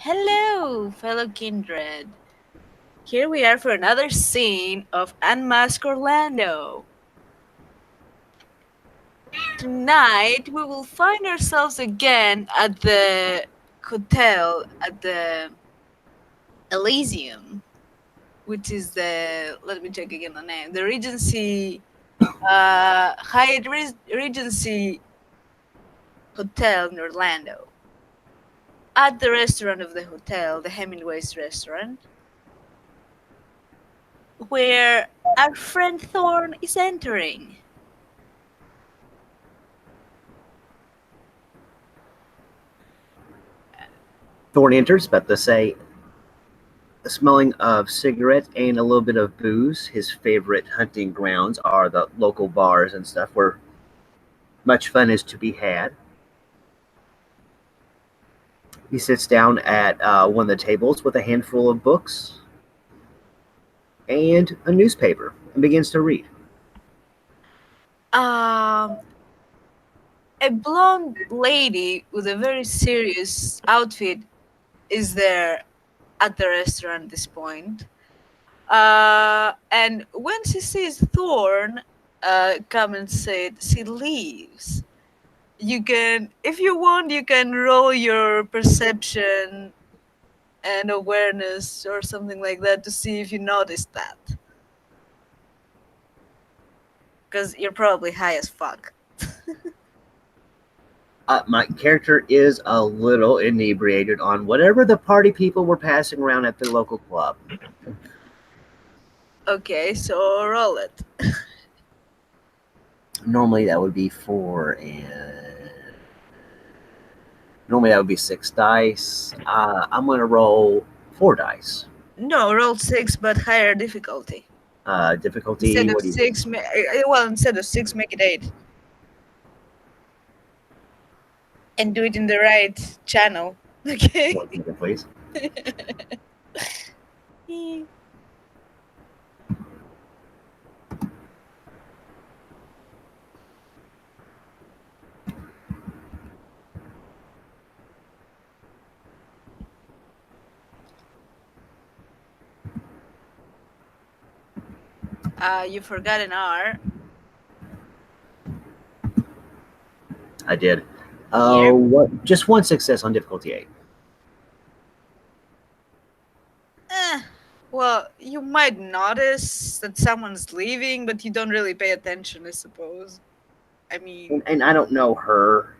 Hello, fellow kindred. Here we are for another scene of Unmask Orlando. Tonight we will find ourselves again at the hotel at the Elysium, which is let me check again the name, the Regency, Hyatt Regency Hotel in Orlando. At the restaurant of the hotel, the Hemingway's restaurant, where our friend Thorn is entering. Thorn enters, about to say, smelling of cigarette and a little bit of booze. His favorite hunting grounds are the local bars and stuff where much fun is to be had. He sits down at one of the tables with a handful of books and a newspaper and begins to read. Um, a blonde lady with a very serious outfit is there at the restaurant at this point. And when she sees Thorn come and sit, she leaves. You can, if you want, you can roll your perception and awareness or something like that to see if you noticed that. Because you're probably high as fuck. My character is a little inebriated on whatever the party people were passing around at the local club. Okay, so roll it. Normally that would be 4 and normally that would be 6 dice. I'm going to roll 4 dice. No, roll 6, but higher difficulty. Difficulty, Instead of what do you think? 6, instead of 6, make it 8. And do it in the right channel. Okay? 1 second, please. You forgot an R. I did. Yep. What? Just one success on difficulty 8. Well, you might notice that someone's leaving, but you don't really pay attention, I suppose. I mean, And I don't know her.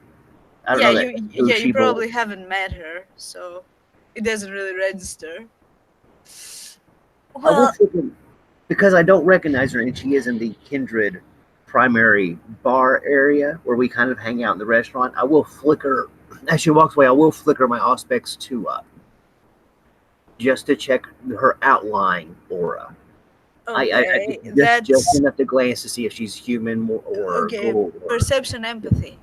I don't yeah, know that who you she belongs. probably haven't met her, so it doesn't really register. I will Well, flicker because I don't recognize her, and she is in the kindred primary bar area where we kind of hang out in the restaurant. I will flicker as she walks away. I will flicker my Auspex 2 up just to check her outline aura. I okay, just that's enough to glance to see if she's human or okay. ghoul or. Perception, empathy.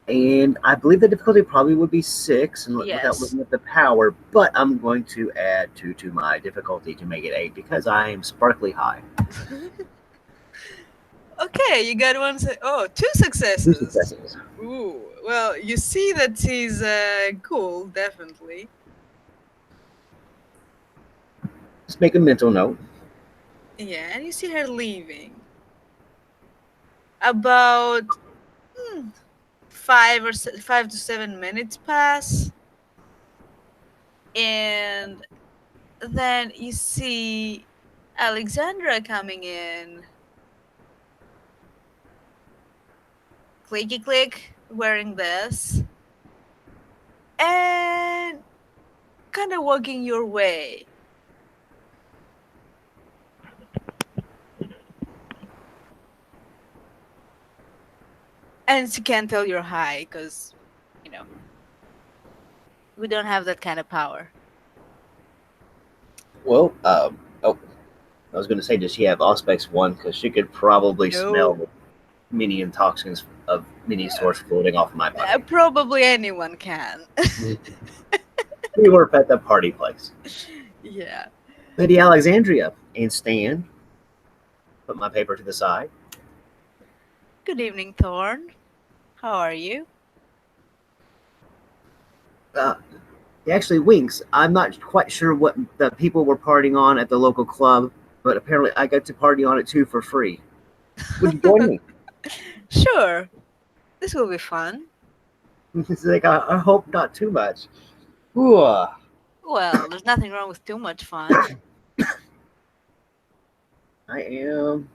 And I believe the difficulty probably would be 6, and without Yes. looking at the power. But I'm going to add 2 to my difficulty to make it 8 because I am sparkly high. Okay, you got one. Two 2 successes. successes. Ooh, well, you see that she's cool, definitely. Just make a mental note. Yeah, and you see her leaving. About 5 to 7 minutes pass, and then you see Alexandra coming in. Clicky click, wearing this, and kind of walking your way. And she can't tell you're high because, you know, we don't have that kind of power. Well, oh, I was going to say, does she have Auspex 1? Because she could probably No. smell many intoxicants of many sorts floating off of my body. Probably anyone can. We were at the party place. Yeah. Lady Alexandria and Stan put my paper to the side. Good evening, Thorn. How are you? Uh, he actually winks. I'm not quite sure what the people were partying on at the local club, but apparently I got to party on it too for free. Would you join me? Sure. This will be fun. He's like, I hope not too much. Ooh, Well, there's nothing wrong with too much fun. I am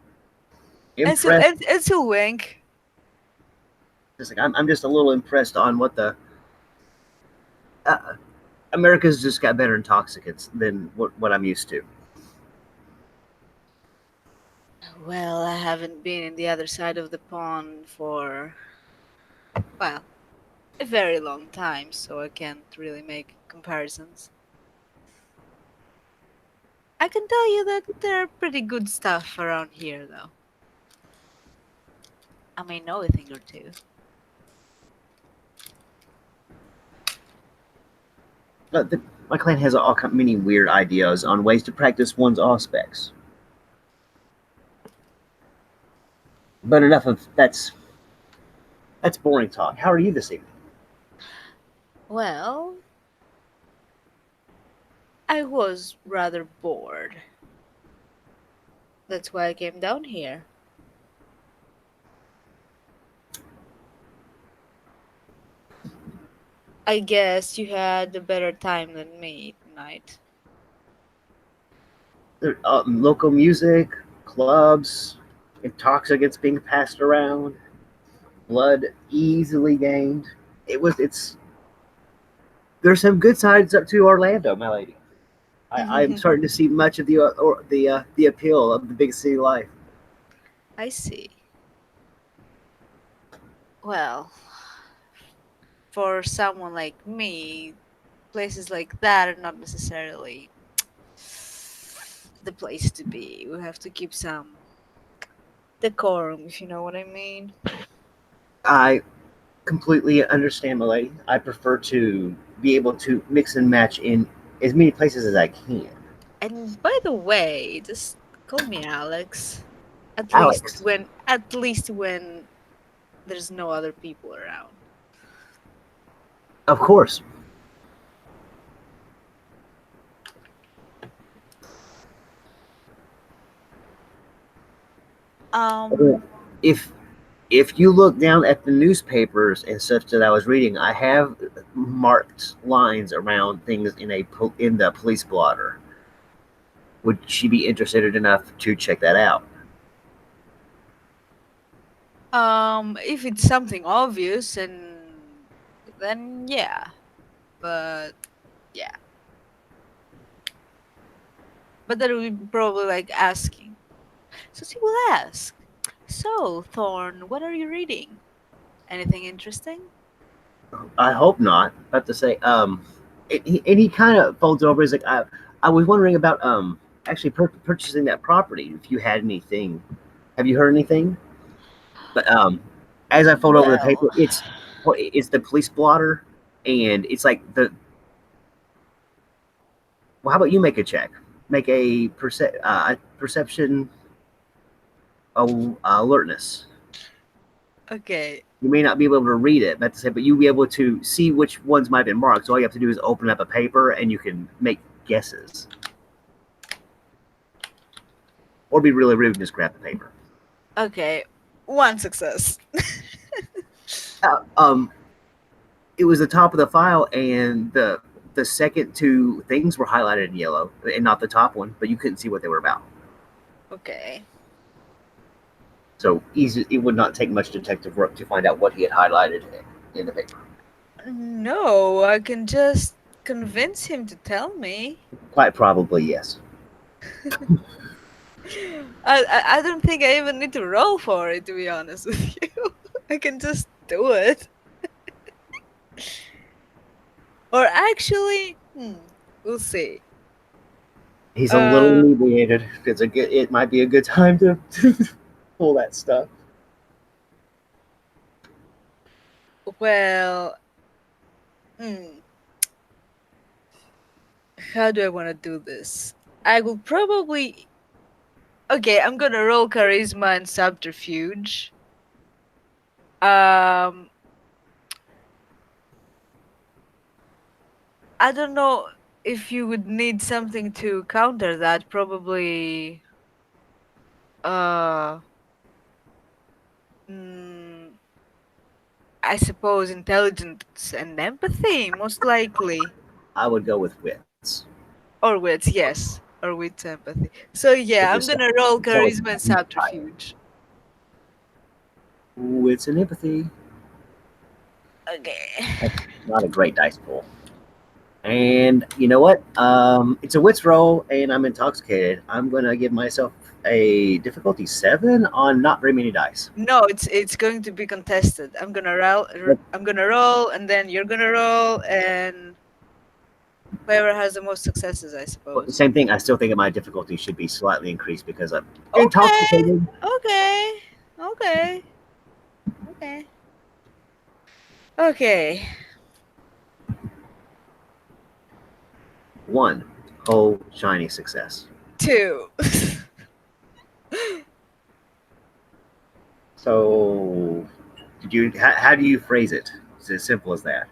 And so, impressed. and so wink. Just like I'm just a little impressed on what the uh, America's just got better intoxicants than what I'm used to. Well, I haven't been in the other side of the pond for, well, a very long time, so I can't really make comparisons. I can tell you that there are pretty good stuff around here, though. I may know a thing or two. But my clan has many weird ideas on ways to practice one's aspects. But enough of that's boring talk. How are you this evening? Well, I was rather bored. That's why I came down here. I guess you had a better time than me tonight. Local music, clubs, intoxicants being passed around, blood easily gained. It's there's some good sides up to Orlando, my lady. I'm starting to see much of the appeal of the big city life. I see. Well, for someone like me, places like that are not necessarily the place to be. We have to keep some decorum, if you know what I mean. I completely understand, my lady. I prefer to be able to mix and match in as many places as I can. And by the way, just call me Alex. Alex, At least when there's no other people around. of course. Um If if you look down at the newspapers and such that I was reading, I have marked lines around things in the police blotter. Would she be interested enough to check that out? if it's something obvious and then yeah. But yeah. But that would be probably like asking. So she will ask. So, Thorn, what are you reading? Anything interesting? I hope not. I have to say, and he kind of folds over. He's like, I was wondering about actually purchasing that property. If you had anything, have you heard anything? But as I fold over the Well, paper, it's the police blotter, and it's like the. Well, how about you make a check? Make a perception alertness. okay. You may not be able to read it, but to say, but you'll be able to see which ones might have been marked. So all you have to do is open up a paper, and you can make guesses, or be really rude and just grab the paper. Okay. One success. Uh, um, it was the top of the file, and the second two things were highlighted in yellow, and not the top one, but you couldn't see what they were about. Okay. So easy, it would not take much detective work to find out what he had highlighted in the paper. No, I can just convince him to tell me. Quite probably, yes. I don't think I even need to roll for it, to be honest with you. I can just do it. Or actually, we'll see. He's a little Uh, inebriated. It might be a good time to pull that stuff. well, hmm. How do I want to do this? I will probably. Okay, I'm gonna roll charisma and subterfuge. Um, I don't know if you would need something to counter that. Probably. Uh, mm, I suppose intelligence and empathy, most likely. I would go with wits, Or wits, yes. Or wits empathy. So which yeah, is I'm gonna roll intelligence charisma and and higher. subterfuge. Wits and empathy. Okay. That's not a great dice pool. And you know what? It's a wits roll, and I'm intoxicated. I'm gonna give myself a difficulty 7 on not very many dice. No, it's going to be contested. I'm gonna roll, and then you're gonna roll, and whoever has the most successes, I But the suppose. same thing. I still think my difficulty should be slightly increased because I'm Okay, intoxicated. okay, okay, okay, okay. One, oh shiny success. Two. So, did you? How do you phrase it? It's as simple as that.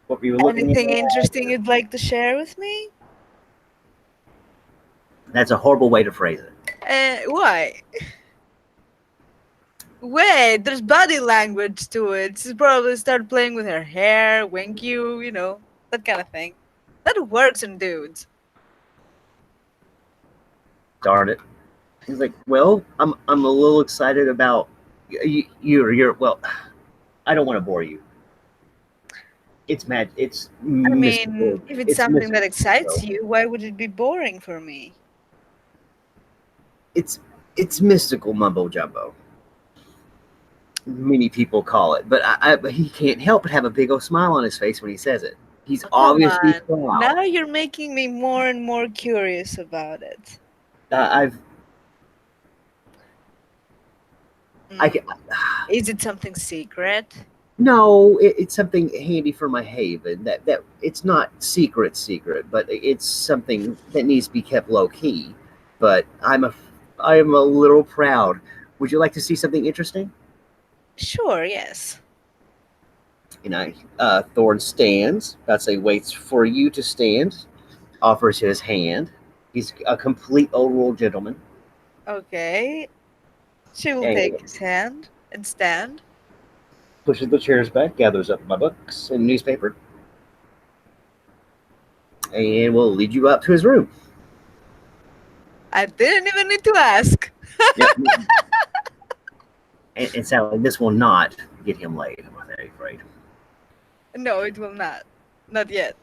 What were you looking at? Anything interesting you'd like to share with me? That's a horrible way to phrase it. Why? Wait, there's body language to it. She's probably start playing with her hair, wink you, that kind of thing. That works in dudes. Darn it. He's like, well, I'm a little excited about you're well. I don't want to bore you. It's mad. It's I mean, mystical. if it's It's something that mystical. excites you, why would it be boring for me? It's it's mystical mumbo jumbo. Many people call it, but he can't help but have a big old smile on his face when he says it. He's Oh, come obviously on. proud. Now you're making me more and more curious about it. I've I Mm. can, Is it something secret? no, it's something handy for my haven. That it's not secret, but it's something that needs to be kept low key. But I am a little proud. Would you like to see something interesting? Sure, yes. And Thorn stands. I'd say waits for you to stand. Offers his hand. He's a complete old world gentleman, Okay. She will and take his hand and stand. pushes the chairs back, gathers up my books and newspaper, and will lead you up to his room. I didn't even need to ask. Yep. And sadly, this will not get him laid. I'm very afraid. No, it will not. Not yet.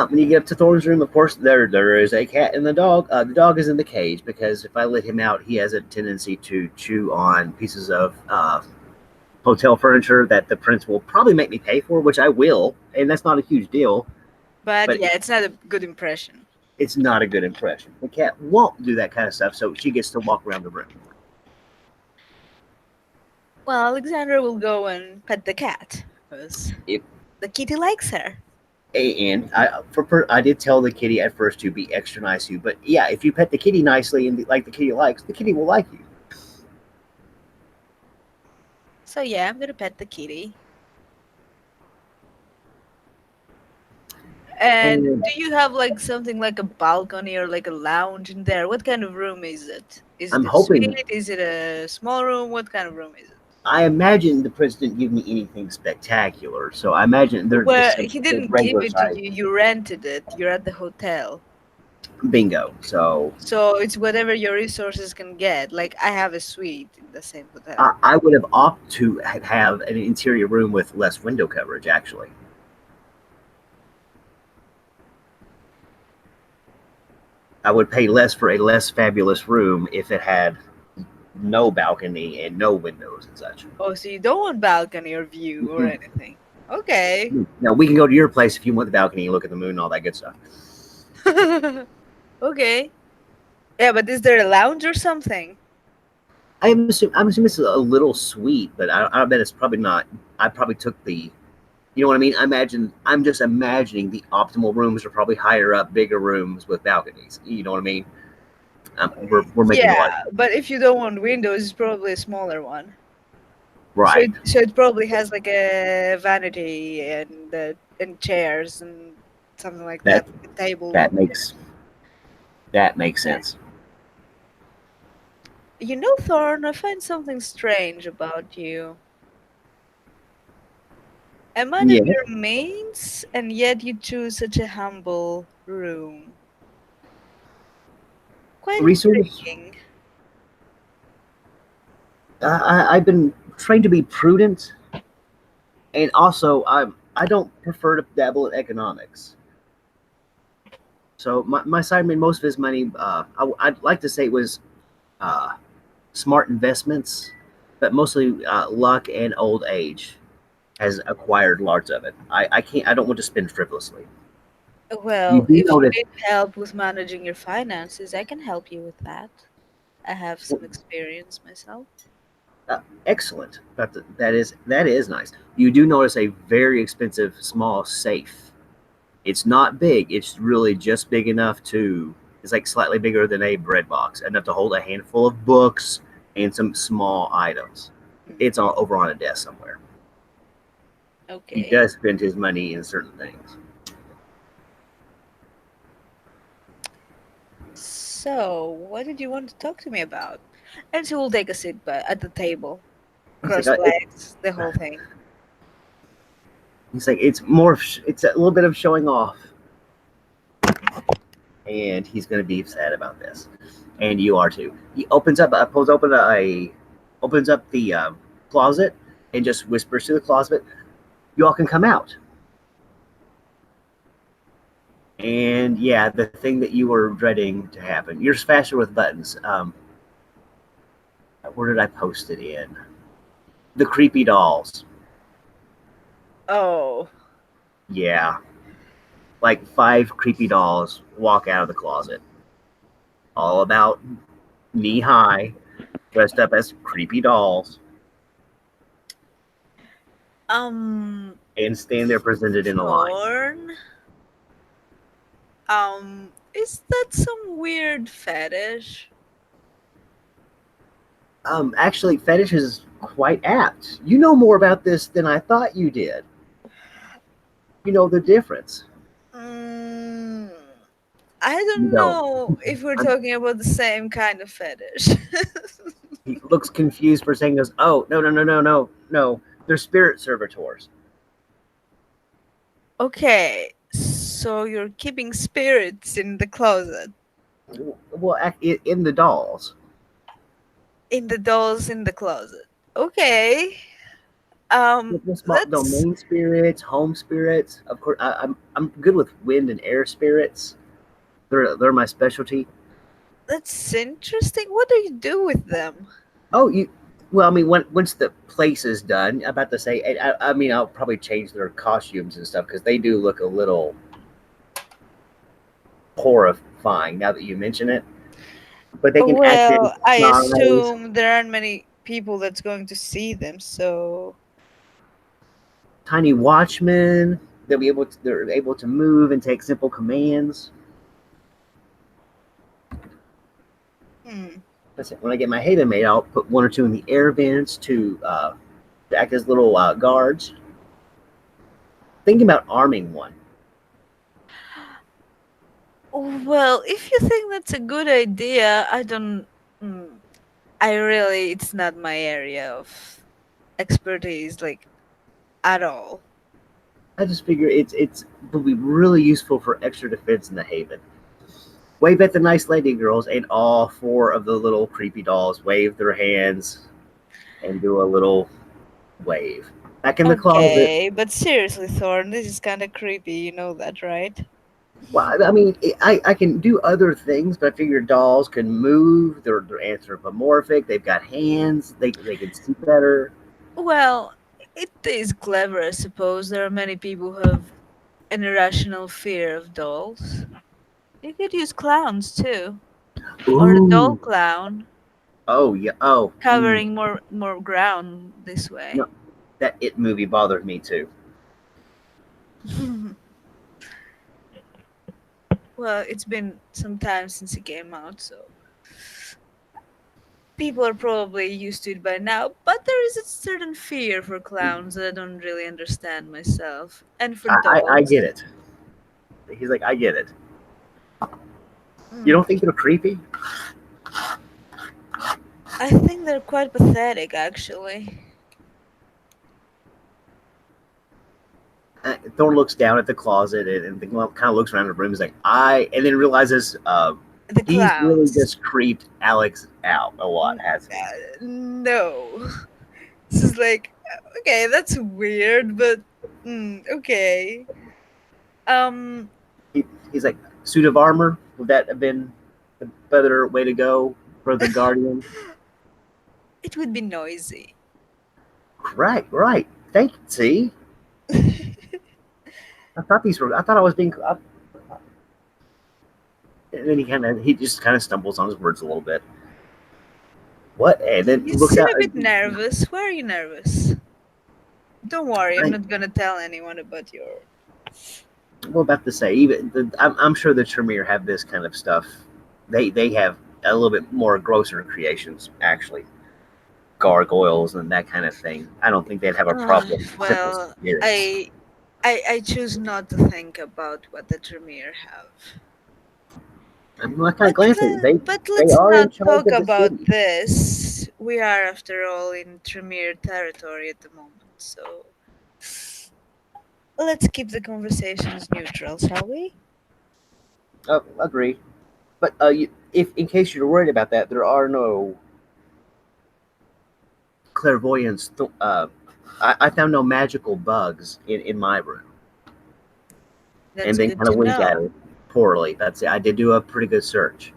When you get up to Thorn's room, of course, there is a cat and the dog. The dog is in the cage because if I let him out, he has a tendency to chew on pieces of hotel furniture that the prince will probably make me pay for, which I will, and that's not a huge deal. But But yeah, it's not a good impression. it's not a good impression. The cat won't do that kind of stuff, so she gets to walk around the room. Well, Alexandra will go and pet the cat because If the kitty likes her. and I did tell the kitty at first to be extra nice to you, but yeah, if you pet the kitty nicely and like the kitty likes, the kitty will like you. So yeah, I'm gonna pet the kitty. And And do you have like something like a balcony or like a lounge in there? What kind of room is it? Is it I'm a hoping. suite? Is it a small room? What kind of room is it? I imagine the prince didn't give me anything spectacular, so I imagine they're Well, just a he didn't give regular it to size you. You rented it. You're at the hotel. bingo. So So it's whatever your resources can get. Like I have a suite in the same hotel. I would have opted to have an interior room with less window coverage. Actually, I would pay less for a less fabulous room if it had no balcony and no windows and such. Oh, so you don't want balcony or view or anything. Okay. Now we can go to your place if you want the balcony and look at the moon and all that good stuff. Okay. Yeah, but is there a lounge or something? I'm assuming it's a little sweet, but I bet it's probably not. I probably took the, you know what I mean. I'm just imagining the optimal rooms are probably higher up, bigger rooms with balconies. You know what I mean? We're making a Yeah, lot. but if you don't want windows, it's probably a smaller one. Right. So it probably has like a vanity and chairs and something like That that, like a table. that makes that makes sense. You know, Thorn, I find something strange about you. A man of Yeah. your means, and yet you choose such a humble room. Quite Research. intriguing. I've been trained to be prudent, and also I don't prefer to dabble in economics. So my side made most of his money. I'd like to say it was uh, smart investments, but mostly luck and old age has acquired large of it. I can't. I don't want to spend frivolously. You Well, do if you notice, need help with managing your finances, I can help you with that. I have some experience myself. excellent. That is nice. You do notice a very expensive small safe. It's not big. It's really just big enough to. It's like slightly bigger than a bread box, enough to hold a handful of books and some small items. It's all over on a desk somewhere. He Okay. does spend his money in certain things. So, what did you want to talk to me about? And she will take a seat at the table, He's like, cross legs, the whole thing. it's more. It's a little bit of showing off, and he's going to be sad about this, and you are too. He opens up the closet, and just whispers to the closet, "You all can come out." And yeah, the thing that you were dreading to happen. You're faster with buttons. Where did I post it in? The creepy dolls. Oh, Yeah, like 5 creepy dolls walk out of the closet, all about knee high, dressed up as creepy dolls, um, and stand there presented in a line. Thorn? Is that some weird fetish? Actually, fetish is quite apt. You know more about this than I thought you did. You know the difference. Mm, I You don't don't. know if we're I'm, talking about the same kind of fetish. he looks confused for a second. Goes, "Oh no, no, no, no, no, no! They're spirit servitors." Okay, so you're keeping spirits in the closet, Well, in the dolls. in the dolls in the closet. Okay, um, The small that's domain spirits, home spirits. Of course, I'm good with wind and air spirits. They're my specialty. that's interesting. What do you do with them? Oh, you. Well, I mean, once the place is done, I'm about to say. I mean, I'll probably change their costumes and stuff because they do look a little horrifying now that you mention it. But they can act in Well, I disguise. assume there aren't many people that's going to see them, so Tiny watchmen. They're able to move and take simple commands. hmm. That's it. When I get my haven made, I'll put one or two in the air vents to act as little guards. Thinking about arming one. Well, if you think that's a good idea, I don't. Mm, I really, it's not my area of expertise, like at all. I just figure it's will be really useful for extra defense in the haven. Wave at the nice lady girls, and all 4 of the little creepy dolls wave their hands and do a little wave. Back in the closet. Okay, but seriously, Thorn, this is kind of creepy. You know that, right? Well, I mean, I can do other things, but I figure dolls can move. They're anthropomorphic. They've got hands. They can see better. Well, it is clever, I suppose. There are many people who have an irrational fear of dolls. You could use clowns too, or a doll Ooh, clown. Oh yeah. Oh. covering more ground this No, way. that It movie bothered me too. Well, it's been some time since it came out, so people are probably used to it by now. But there is a certain fear for clowns that I don't really understand myself, and for I dolls. get it. He's like, I get it. You Mm. don't think they're creepy? I think they're quite pathetic, actually. Thorn looks down at the closet and kind of looks around the room. He's like, and then realizes The he's really clowns. just creeped Alex out a lot, hasn't he? No. This is like, okay, that's weird, but okay. Um, He's like, suit of armor, would that have been a better way to go for the Guardian? it would be noisy. Right, right. Thank you. See, I thought I was being. And then he just kind of stumbles on his words a little bit. What? And then You looks seem out. a bit nervous. Why are you nervous? Don't worry, I'm I, not gonna tell anyone about your. well, about to say, I'm sure the Tremere have this kind of stuff. They have a little bit more grosser creations, actually, gargoyles and that kind of thing. I don't think they'd have a problem with simple Well, spirits. I choose not to think about what the Tremere have. I kind of glance at it. But They let's are in not charge talk of the about city. this. We are, after all, in Tremere territory at the moment, so let's keep the conversations neutral, shall we? Oh, agree. But if in case you're worried about that, there are no clairvoyance. I found no magical bugs in my room, That's and then good kind of to wink at know. it poorly. That's it. I did do a pretty good search.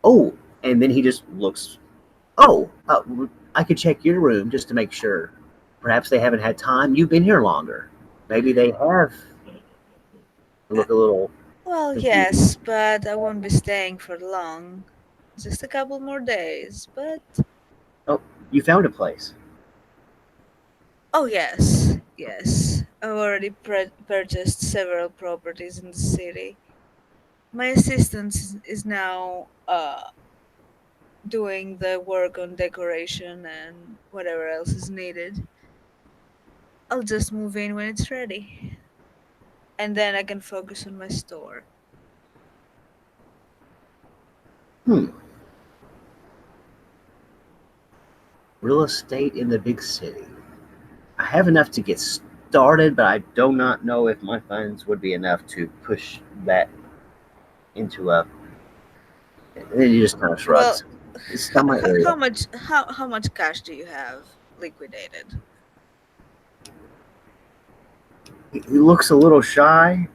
Oh, and then he just looks. Oh, I could check your room just to make sure. Perhaps they haven't had time. You've been here longer. Maybe they have. Uh, Look a little Well, confused. yes, but I won't be staying for long. Just a couple more days, but Oh, you found a place. oh yes. I've already purchased several properties in the city. My assistant is now doing the work on decoration and whatever else is needed. I'll just move in when it's ready, and then I can focus on my store. Hmm. Real estate in the big city. I have enough to get started, but I do not know if my funds would be enough to push that into a. And then he just kind of Well, shrugs. It's not my area. how much cash do you have liquidated? He looks a little shy.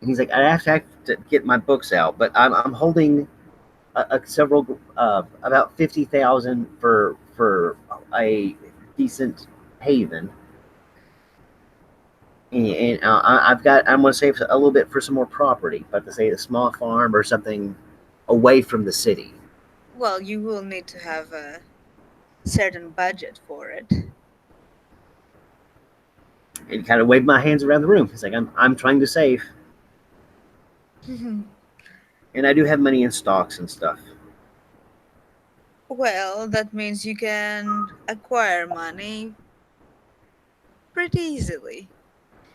And he's like, I have to get my books out, but I'm holding several about 50,000 for a decent haven, and I'm going to save a little bit for some more property, but to say a small farm or something away from the city. Well, you will need to have a certain budget for it. And kind of wave my hands around the room. He's like, I'm trying to save, and I do have money in stocks and stuff. Well, that means you can acquire money pretty easily.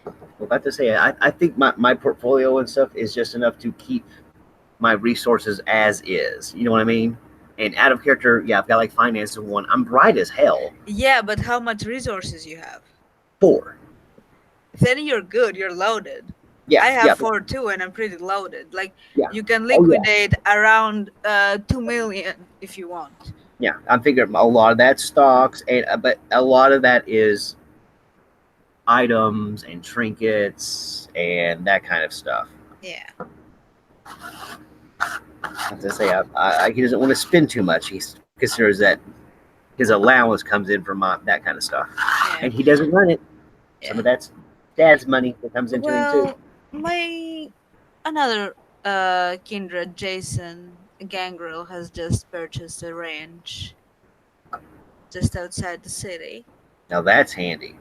I'm about to say, I think my portfolio and stuff is just enough to keep my resources as is. You know what I mean? And out of character, yeah, I've got like finance and one. I'm bright as hell. Yeah, but how much resources you have? Four. Then you're good, you're loaded. Yeah, I have yeah, four too, and I'm pretty loaded. Like, yeah. you can Oh yeah, liquidate around 2 million if you want. yeah. I'm figuring a lot of that stocks, and but a lot of that is items and trinkets and that kind of stuff. Yeah. As I say, he doesn't want to spend too much. He considers that his allowance comes in from that kind of stuff, Yeah. and he doesn't run it. Some Yeah. of that's dad's money that comes into him too. Well, my Another kindred, Jason, a gangrel, has just purchased a ranch just outside the city. Now that's handy.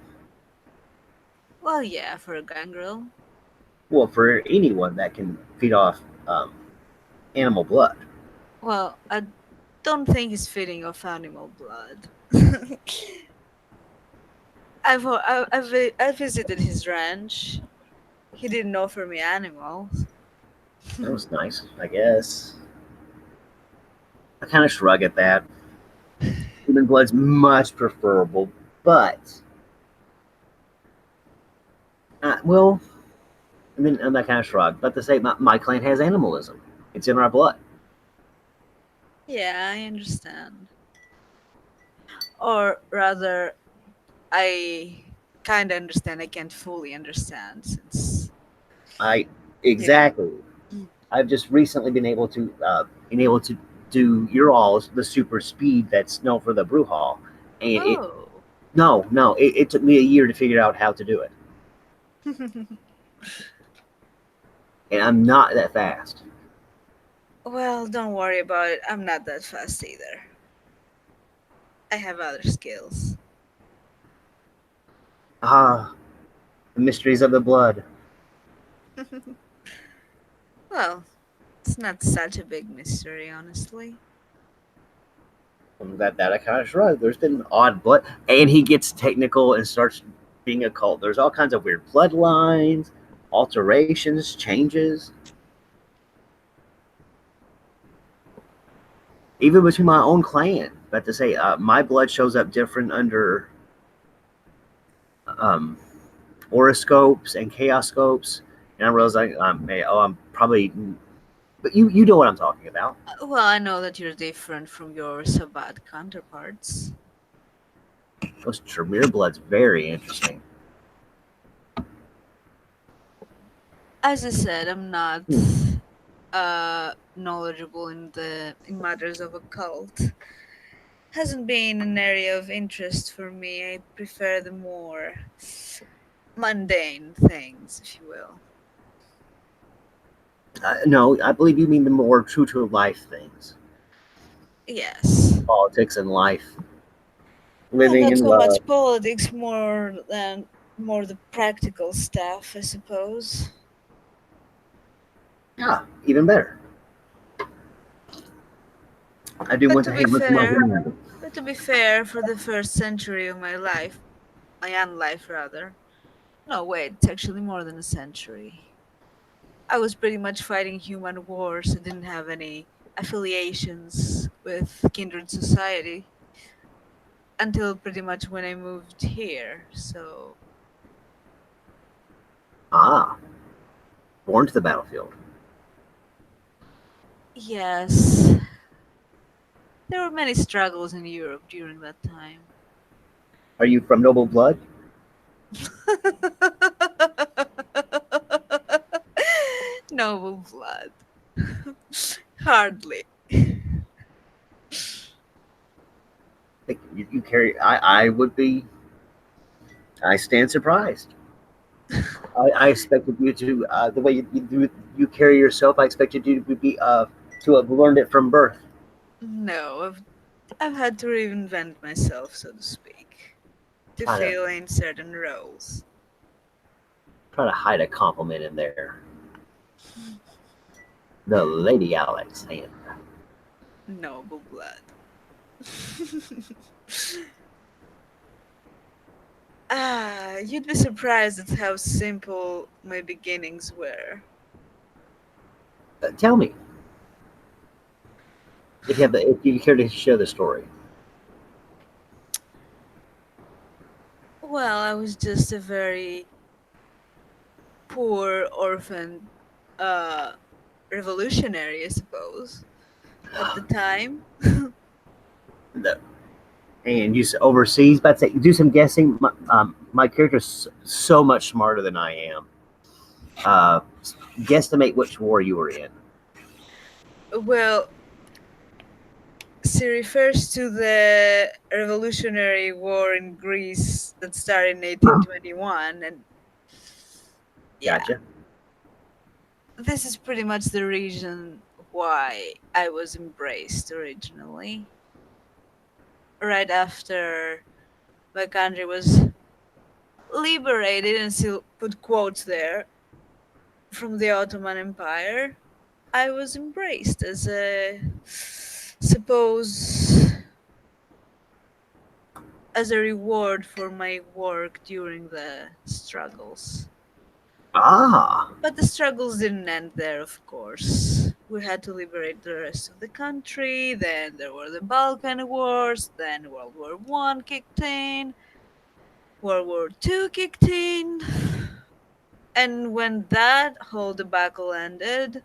Well, yeah, for a gangrel. Well, for anyone that can feed off animal blood. Well, I don't think he's feeding off animal blood. I visited his ranch. He didn't offer me animals. That was nice, I guess. I kind of shrug at that. Human blood's much preferable, but well, I mean, and that kind of shrug. But to say my clan has animalism, it's in our blood. Yeah, I understand. Or rather, I kind of understand. I can't fully understand since I you know. exactly. I've just recently been able to do your all's the super speed that's known for the brew hall, and it Oh. no, it took me a year to figure out how to do it, and I'm not that fast. Well, don't worry about it. I'm not that fast either. I have other skills. Ah, the mysteries of the blood. Well, it's not such a big mystery, honestly. That I kind of shrug. There's been odd blood, and he gets technical and starts being a cult. There's all kinds of weird bloodlines, alterations, changes, even between my own clan. But to say, my blood shows up different under um, horoscopes and chaoscopes, and I realize I'm probably, but you know what I'm talking about. Well, I know that you're different from your Sabbat counterparts. Those Tremere blood's very interesting. As I said, I'm not Hmm. knowledgeable in matters of occult. Hasn't been an area of interest for me. I prefer the more mundane things, if you will. No, I believe you mean the more true to life things, Yes. politics and life, Well, living not in so love. much politics, more the practical stuff, I suppose. Yeah, even better. I do But want to to be hang with my fair, woman. for the first century of my life, my young life rather. No, wait, it's actually more than a century. I was pretty much fighting human wars. I didn't have any affiliations with kindred society until pretty much when I moved here. So, Ah, born to the battlefield. yes, there were many struggles in Europe during that time. Are you from noble blood? Noble blood. Hardly. Like, you carry. I would be. I stand surprised. I expected you to the way you carry yourself. I expected you to have learned it from birth. No, I've had to reinvent myself, so to speak, to Try to fill in certain roles. try to hide a compliment in there. The Lady Alexandra. Noble blood. You'd be surprised at how simple my beginnings were. Tell me if you care to share the story. Well, I was just a very poor orphan uh, revolutionary, I suppose, at the time. The, and you overseas, but say do some guessing. My character's so much smarter than I am. Uh, Guesstimate which war you were in. Well, she refers to the Revolutionary War in Greece that started in 1821, and yeah, Gotcha. this is pretty much the reason why I was embraced originally. Right after my country was liberated, and still put quotes there, from the Ottoman Empire, I was embraced as a, suppose, as a reward for my work during the struggles. Ah, But the struggles didn't end there, of course. We had to liberate the rest of the country, then there were the Balkan Wars, then World War I kicked in, World War II kicked in, and when that whole debacle ended,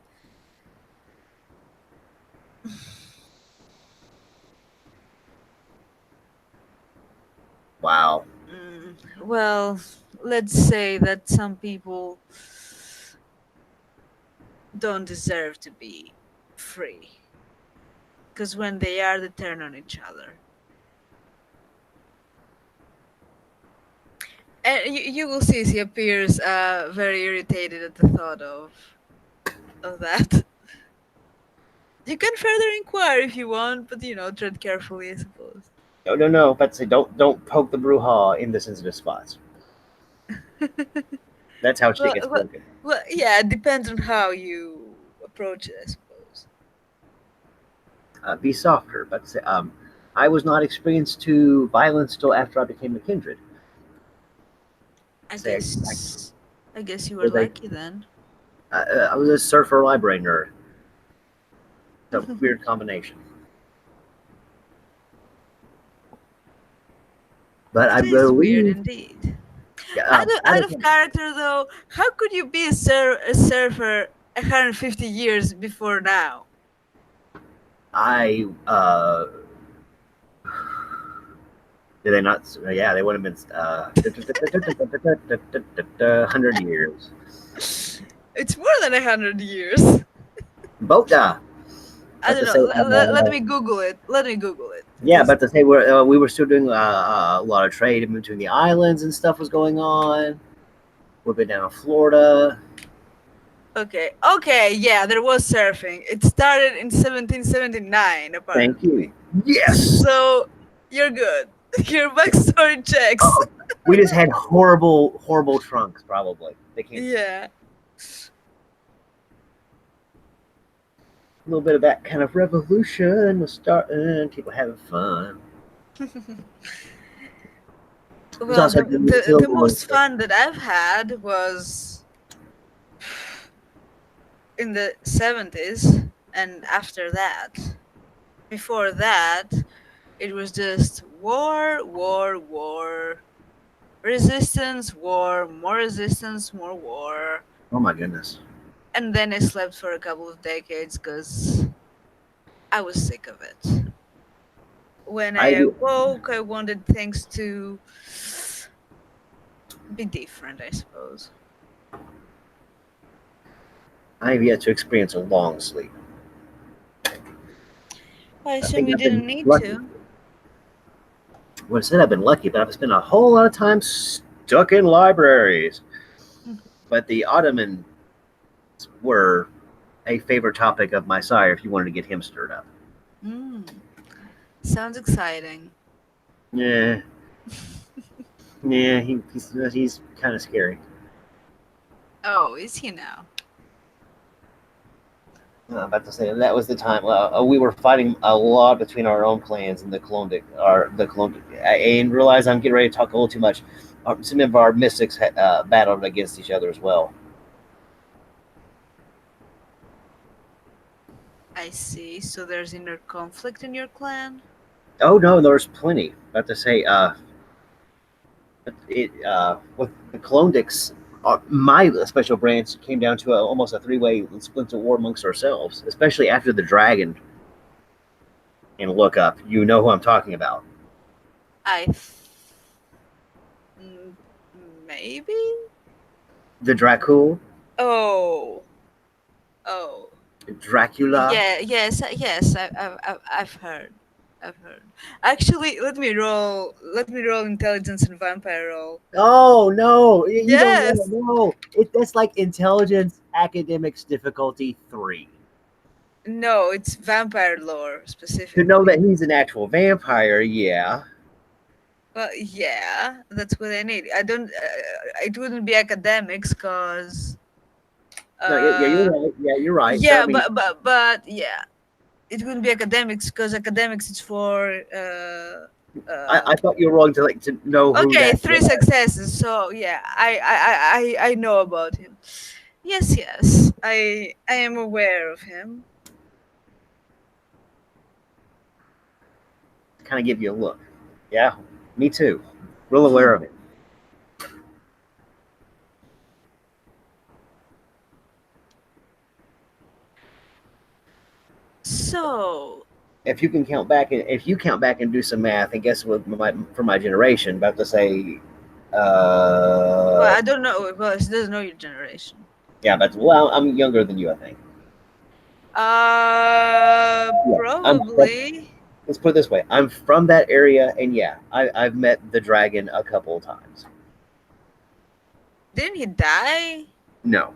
wow. well, let's say that some people don't deserve to be free. Because when they are, they turn on each other. And you will see he appears very irritated at the thought of that. You can further inquire if you want, but tread carefully, I suppose. No, no, no. But say, don't poke the brouhaha in the sensitive spots. That's how shit well, gets well, broken. well, yeah, it depends on how you approach it, I suppose. Be softer. But say, I was not experienced to violence till after I became a kindred. I Say, guess, I guess you were was lucky then. I was a surfer library nerd. It's a weird combination. But I It is weird believe, indeed. yeah, Out of character though, how could you be a surfer 150 years before now? I did they not? Yeah, they would have been 100 years. It's more than 100 years. Boda. I But don't to know. say, Let me Google it. Let me Google it yeah, because but to say we were still doing a lot of trade in between the islands and stuff was going on. We've been down in Florida. okay, yeah, there was surfing. It started in 1779 Thank you. apparently. Yes. So you're good. Your backstory checks. Oh, we just had horrible, horrible trunks. Probably they came. Yeah. A little bit of that kind of revolution was starting. People having fun. It was Well, also the, during the the Civil the War. most fun that I've had was in the 70s, and after that. Before that, it was just war, war, war, resistance, war, more resistance, more war. Oh my goodness. And then I slept for a couple of decades because I was sick of it. When I I awoke, I wanted things to be different, I suppose. I have yet to experience a long sleep. I I assume think you I've been didn't need lucky. to. When I said I've been lucky, but I've spent a whole lot of time stuck in libraries. But the Ottomans were a favorite topic of my sire if you wanted to get him stirred up. Mm, sounds exciting. Yeah, yeah, he's kind of scary. Oh, is he now? I'm about to say that was the time we were fighting a lot between our own clans and the Klondike. I realize I'm getting ready to talk a little too much. Some of our mystics battled against each other as well. I see. So there's inner conflict in your clan? Oh no, there's plenty. About to say, with the Klondikes, my special branch came down to almost a three-way splinter war amongst ourselves, especially after the dragon and look up. You know who I'm talking about. I Mm, maybe? The Dracul, Oh, oh. Dracula. Yeah, yes, yes, I've heard. I've heard. Actually, let me roll intelligence and vampire roll. Oh no, you don't know. Yes. No, that's like intelligence academics difficulty 3. No, it's vampire lore To know specifically. that he's an actual vampire, yeah. Well, yeah, that's what I need. I don't. It wouldn't be academics, cause. No, yeah, you're Uh, right. Yeah, you're right. But I yeah, mean, but yeah, it wouldn't be academics, cause academics is for. I thought you were willing to like to know who Okay, that three was. successes. So yeah, I know about him. Yes, yes, I am aware of him. Kind of give you a look. Yeah, me too. Real aware of it. So, If you count back and do some math, and guess what? For my generation, about to say, well, uh, I don't know. Well, she doesn't know your generation. yeah, but well, I'm younger than you, I think. Yeah, Probably. let's put it this way: I'm from that area, and yeah, I've met the dragon a couple of times. Didn't he die? No,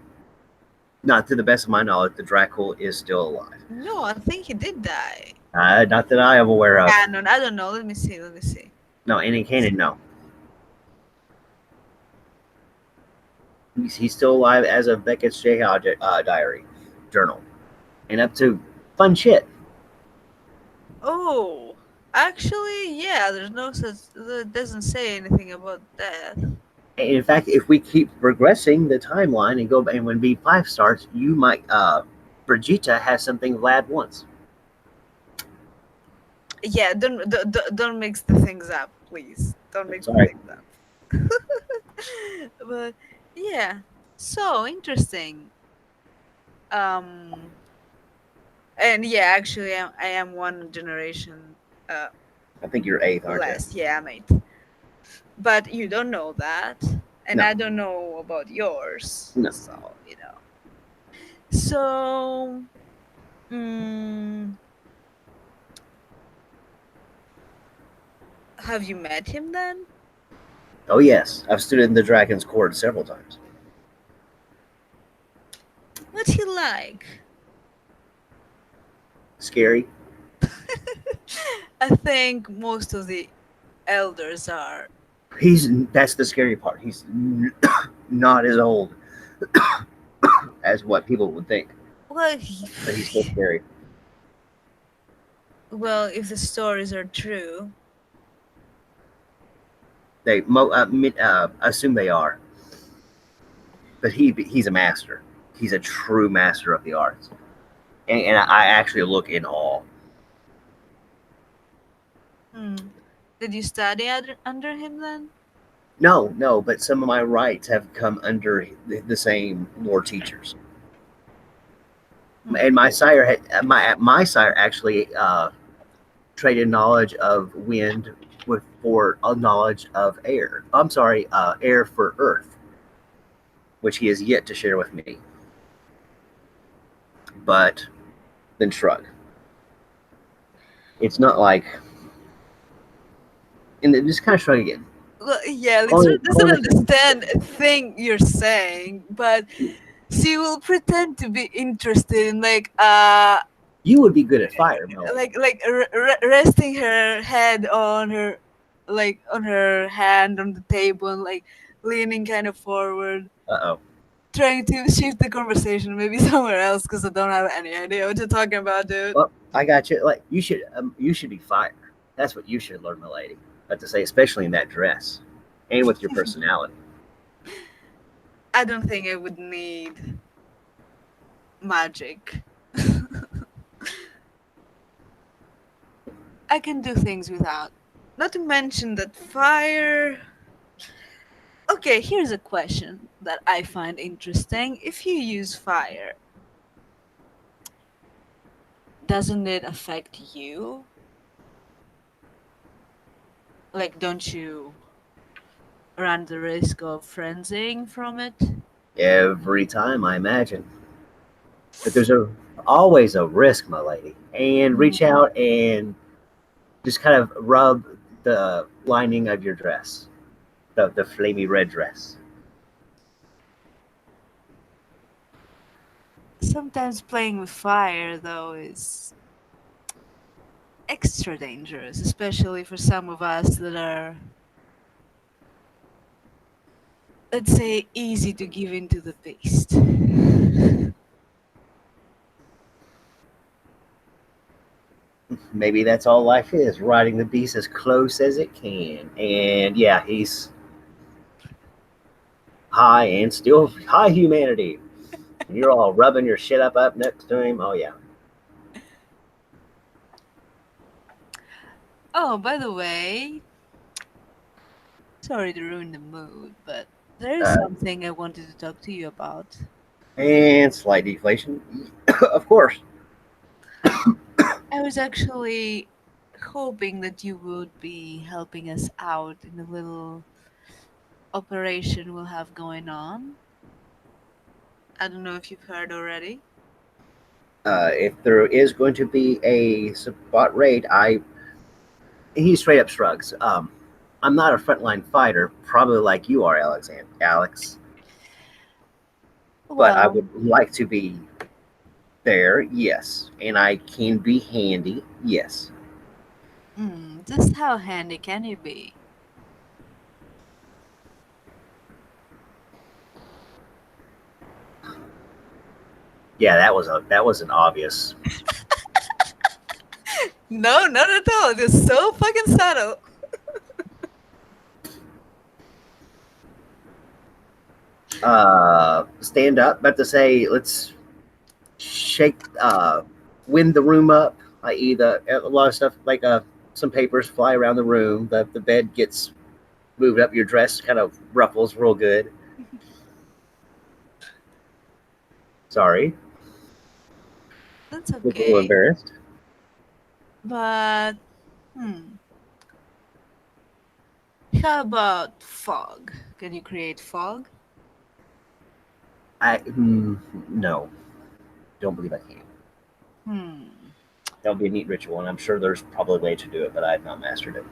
not to the best of my knowledge, the Dracul is still alive. No, I think he did die. Not that I am aware of. Canon. I don't know. Let me see. Let me see. No, any canon, no. He's still alive as of Beckett's diary journal, and up to fun shit. Oh, actually, yeah. There's no such. It doesn't say anything about death. In fact, if we keep progressing the timeline and go and when V5 starts, you might Brigitte has something Vlad wants. Yeah. Don't mix the things up, please. Don't mix the Sorry. things up. But yeah. So interesting. Um. And yeah, actually, I am one generation I think you're eighth, aren't you? less. Yeah, mate. But you don't know that, and No, I don't know about yours. no. So So, mm, have you met him then? Oh yes, I've stood in the dragon's court several times. What's he like? Scary. I think most of the elders are. That's the scary part. He's not as old as what people would think, Well, but he's still scary. well, if the stories are true, They assume they are, but he's a master. He's a true master of the arts, and I actually look in awe. hmm, did you study under him then? No, no, but some of my rights have come under the same lord teachers, Hmm. and my sire had my sire actually traded knowledge of wind with for a knowledge of air. I'm sorry, air for earth, which he has yet to share with me. But then shrug. It's not like, and then just kind of shrug again. Well, yeah, Calling, Litsuru doesn't calling understand a thing you're saying, but she will pretend to be interested in you would be good at fire, Melody. resting her head on her on her hand on the table and leaning kind of forward, Uh oh. trying to shift the conversation maybe somewhere else because I don't have any idea what you're talking about, dude. Well, I got you. Like you should be fire. That's what you should learn, my lady. But to say, especially in that dress, and with your personality. I don't think I would need magic. I can do things without. Not to mention that fire. Okay, here's a question that I find interesting. If you use fire, doesn't it affect you? Like, don't you run the risk of frenzying from it? Every time, I imagine. But there's always a risk, my lady. And reach Hmm. out and Just kind of rub the lining of your dress, the flamey red dress. Sometimes playing with fire, though, is extra dangerous, especially for some of us that are, let's say, easy to give into the beast. Maybe that's all life is, riding the beast as close as it can. And yeah, he's high and still high humanity. And you're all rubbing your shit up next to him. Oh yeah. Oh, by the way, sorry to ruin the mood, but there is Uh, something I wanted to talk to you about. and slight deflation, of course. I was actually hoping that you would be helping us out in a little operation we'll have going on. I don't know if you've heard already. If there is going to be a spot raid, he straight up shrugs. I'm not a frontline fighter, probably like you are, Alex, but I Well, would like to be there, yes, and I can be handy, yes. just how handy can you be? Yeah, that was an obvious. No, not at all. It's so fucking subtle. Stand up, about to say, let's shake, wind the room up, i.e., a lot of stuff like some papers fly around the room. The bed gets moved up. Your dress kind of ruffles real good. Sorry, That's look a little okay. embarrassed. But, hmm, how about fog? Can you create fog? No, don't believe I can. Hmm. That would be a neat ritual, and I'm sure there's probably a way to do it, but I've not mastered it.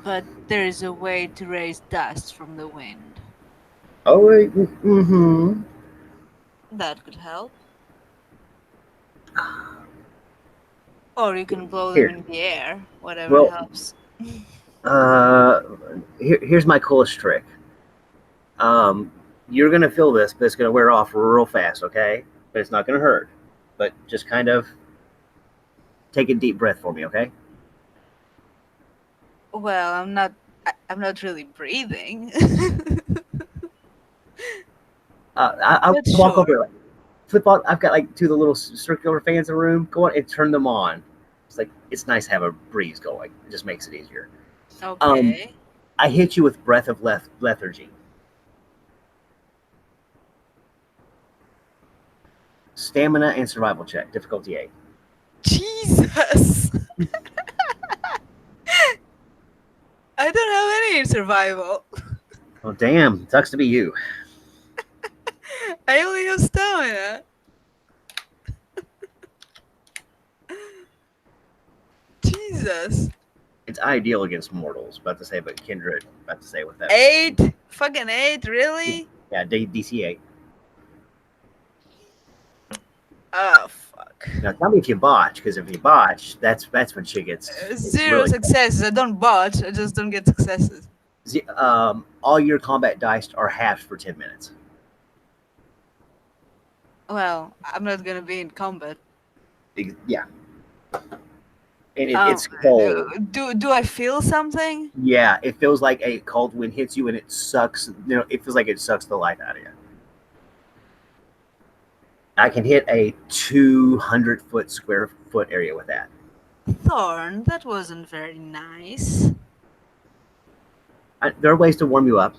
But there is a way to raise dust from the wind. Oh, wait, mm-hmm. That could help. Or you can blow them Here, in the air, whatever well, helps. uh, here's my coolest trick. Um, you're gonna feel this, but it's gonna wear off real fast, okay? But it's not gonna hurt. But just kind of take a deep breath for me, okay? Well, I'm not really breathing. I'll But walk sure. over, like, flip on. I've got like two of the little circular fans in the room. Go on and turn them on. It's like it's nice to have a breeze going. It just makes it easier. Um, Okay. I hit you with breath of lethargy. Stamina and survival check, difficulty 8. Jesus. I don't have any survival. Oh damn, sucks to be you. I only have stamina. Jesus. It's ideal against mortals. About to say, but kindred. About to say with that. 8? Fucking 8, really? Yeah, DC 8. Oh, fuck. Now tell me if you botch, because if you botch, that's when shit gets Zero really. successes. I don't botch, I just don't get successes. All your combat dice are halved for 10 minutes. Well, I'm not gonna be in combat. Yeah, and Um, it's cold. do I feel something? Yeah, it feels like a cold wind hits you, and it sucks. It feels like it sucks the life out of you. I can hit a 200-foot square foot area with that. Thorn, that wasn't very nice. There are ways to warm you up.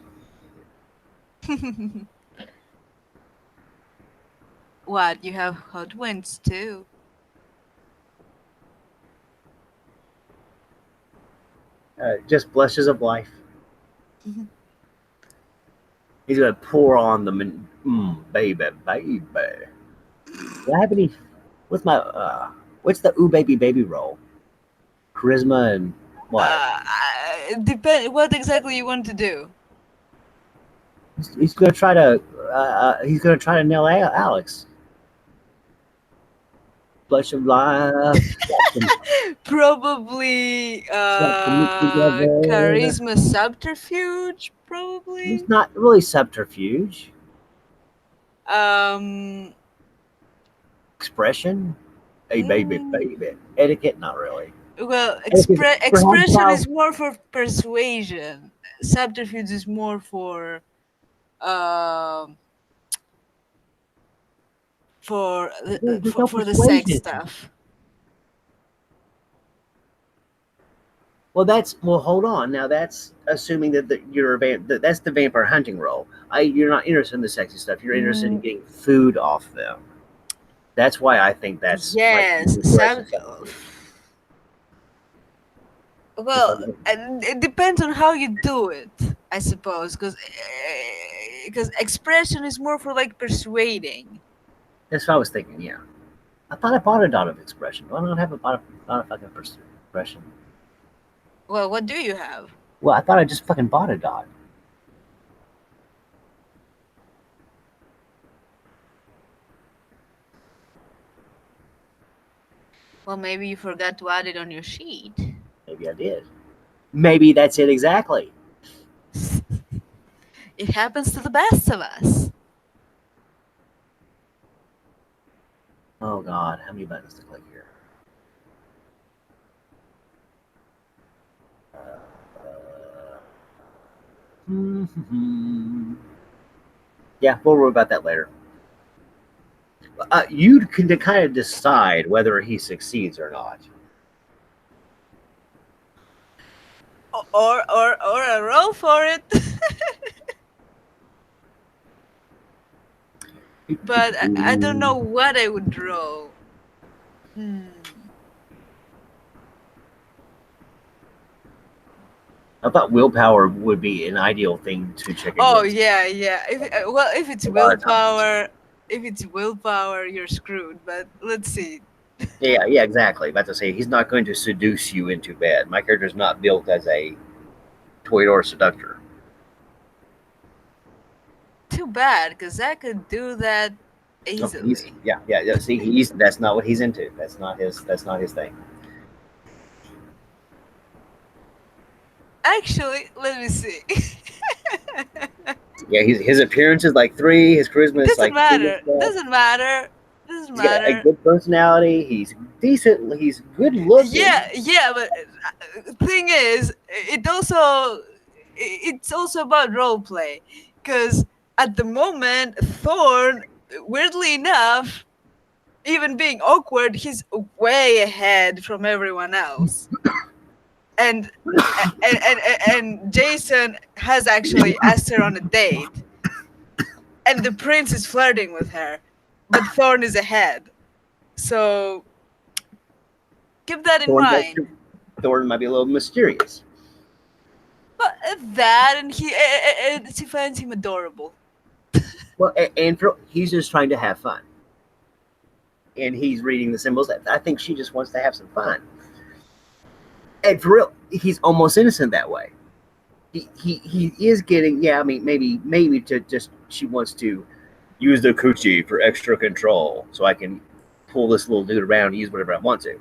What, you have hot winds too? Just blushes of life. He's gonna pour on them and baby, baby. Do I have any? What's my what's the ooh baby baby roll? Charisma and what? Depend what exactly you want to do. He's gonna try to he's gonna try to nail Alex. Flush of life. Probably Slap them mixed together. charisma subterfuge. Probably. It's not really subterfuge. Um. Expression. Hey baby, mm, baby. Etiquette, not really. well, Etiquette, perhaps expression how is more for persuasion. Subterfuge is more um there's no for the sex persuasion. stuff. Well, hold on. Now that's assuming that you're that's the vampire hunting role. You're not interested in the sexy stuff. You're interested in Mm, getting food off them. That's why I think that's like yes, interesting subterfuge. If well, I'm, and it depends on how you do it, I suppose, because expression is more for like persuading. that's what I was thinking. Yeah, I thought I bought a dot of expression. Do I not have a fucking expression? Well, what do you have? Well, I thought I just fucking bought a dot. Well, maybe you forgot to add it on your sheet. Maybe I did. Maybe that's it exactly. It happens to the best of us. Oh God, how many buttons to click here? Yeah, we'll worry about that later. You can kind of decide whether he succeeds or not. Or a roll for it. But I don't know what I would roll. Hmm. I thought willpower would be an ideal thing to check Oh against yeah, yeah. Well, a lot of times. if it's willpower, you're screwed. But let's see. Yeah, yeah, exactly. About to say he's not going to seduce you into bed. My character's not built as a toreador seductor. Too bad, because I could do that No, he's easily. yeah, yeah, yeah. See, he's that's not what he's into. That's not his thing. Actually, let me see. Yeah, his appearance is like 3. His charisma is Doesn't like 3 or matter. so. Doesn't matter. Doesn't He's got a matter. good personality. He's decent. He's good looking. Yeah, yeah. But thing is, it's also about role play, because at the moment, Thorn, weirdly enough, even being awkward, he's way ahead from everyone else. And and Jason has actually asked her on a date, and the prince is flirting with her, but Thorn is ahead. So keep that in Thorn, mind. Thorn might be a little mysterious. But that, and and she finds him adorable. Well, and he's just trying to have fun, and he's reading the symbols. I think she just wants to have some fun. And for real, he's almost innocent that way. He is getting, yeah. I mean, maybe to just she wants to use the coochie for extra control, so I can pull this little dude around and use whatever I want to.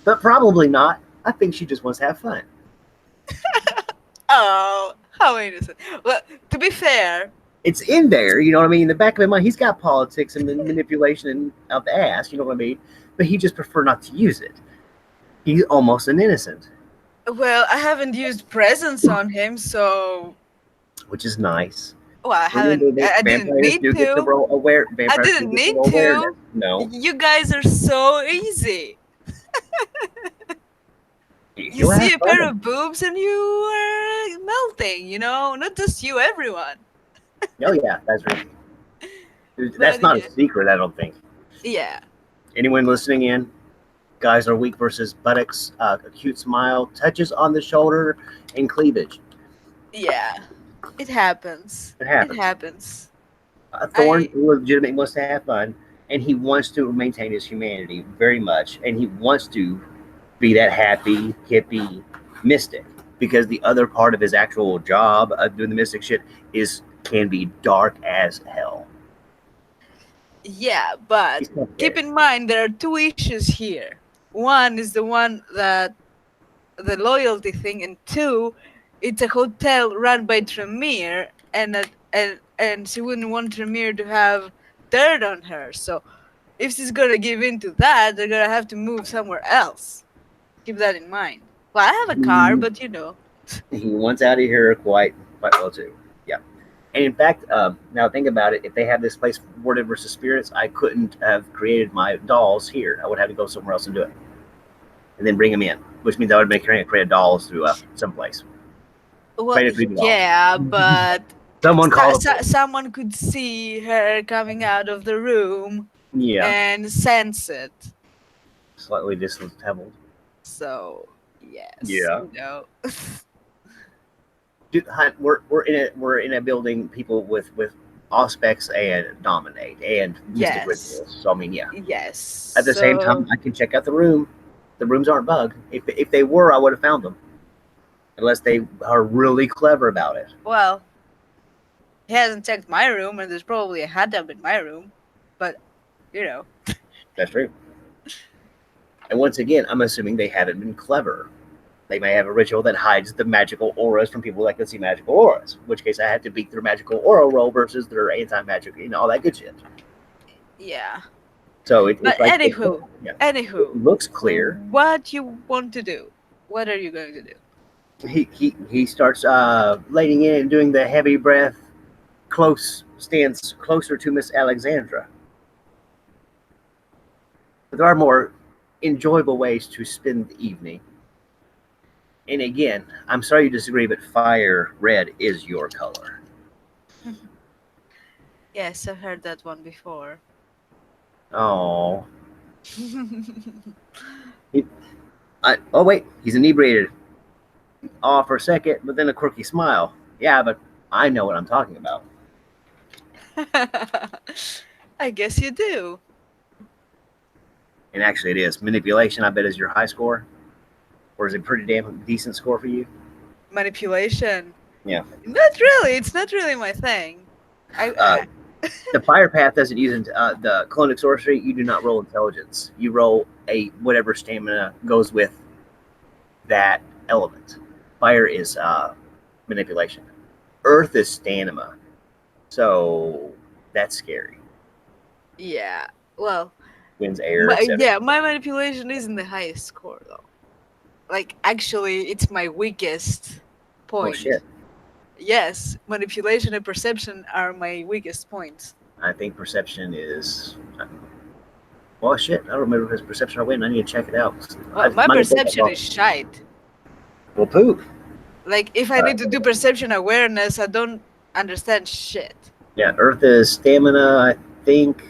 But probably not. I think she just wants to have fun. Oh, how innocent. Well, to be fair, It's in there, you know what I mean? In the back of his mind, he's got politics and manipulation of the ass, you know what I mean? But he just prefer not to use it. He's almost an innocent, well, I haven't used presence on him, so which is nice. well, I haven't. Remember, I didn't vampires need do get the to. role aware. I Vampires do didn't get the need role awareness. to. No, You guys are so easy. You he'll see have a pair fun. of boobs and you are melting, not just you, everyone. Oh yeah, that's right. That's But not a yeah, secret, I don't think. yeah, Anyone listening in, guys are weak versus buttocks, a cute smile, touches on the shoulder, and cleavage. yeah. It happens. It It happens. happens. Thorn I legitimately wants to have fun, and he wants to maintain his humanity very much, and he wants to be that happy, hippie mystic. Because the other part of his actual job of doing the mystic shit can be dark as hell. Yeah, but He's not keep there. in mind there are two issues here. One is the one that the loyalty thing, and two, it's a hotel run by Tremere, and she wouldn't want Tremere to have dirt on her. So if she's gonna give in to that, they're gonna have to move somewhere else. Keep that in mind. Well, I have a car, He, but you know. he wants out of here quite well too. Yeah. And in fact, now think about it. If they have this place warded versus spirits, I couldn't have created my dolls here. I would have to go somewhere else and do it, and then bring them in, which means I would make her create dolls through someplace. Well, Create a creepy doll. yeah, but Someone call the police. someone could see her coming out of the room Yeah, and sense it. slightly disheveled. So yes, Yeah. you know. Dude, we're in a building, people with aspects and dominate and mystic Yes. rituals. So I mean, yeah. Yes. At the same time, So I can check out the room. The rooms aren't bugged. If they were, I would have found them. Unless they are really clever about it. well, he hasn't checked my room, and there's probably a hot tub in my room. But you know. That's true. And once again, I'm assuming they haven't been clever. They may have a ritual that hides the magical auras from people that can see magical auras. In which case, I have to beat their magical aura roll versus their anti-magic, all that good shit. Yeah. So it's But like anywho, it anywho, looks clear. what you want to do? What are you going to do? He starts laying in and doing the heavy breath, stands closer to Miss Alexandra. But there are more enjoyable ways to spend the evening. And again, I'm sorry you disagree, but fire red is your color. Yes, I've heard that one before. Oh. Oh, wait, he's inebriated. Oh, for a second, but then a quirky smile. Yeah, but I know what I'm talking about. I guess you do. And actually, it is. Manipulation, I bet, is your high score. Or is it a pretty damn decent score for you? Manipulation. Yeah. Not really. It's not really my thing. The fire path doesn't use the clonic sorcery. You do not roll intelligence. You roll whatever stamina goes with that element. Fire is manipulation. Earth is stamina. So that's scary. Yeah. Well. Winds, air, Yeah, my manipulation isn't the highest score though. Like actually, it's my weakest point. Oh shit. Yes, manipulation and perception are my weakest points. I think perception is. Well, shit. I don't remember if it's perception or win. I need to check it out. Well, my perception is shite. Well, poop. Like, if I need to do perception awareness, I don't understand shit. Yeah, Earth is stamina, I think.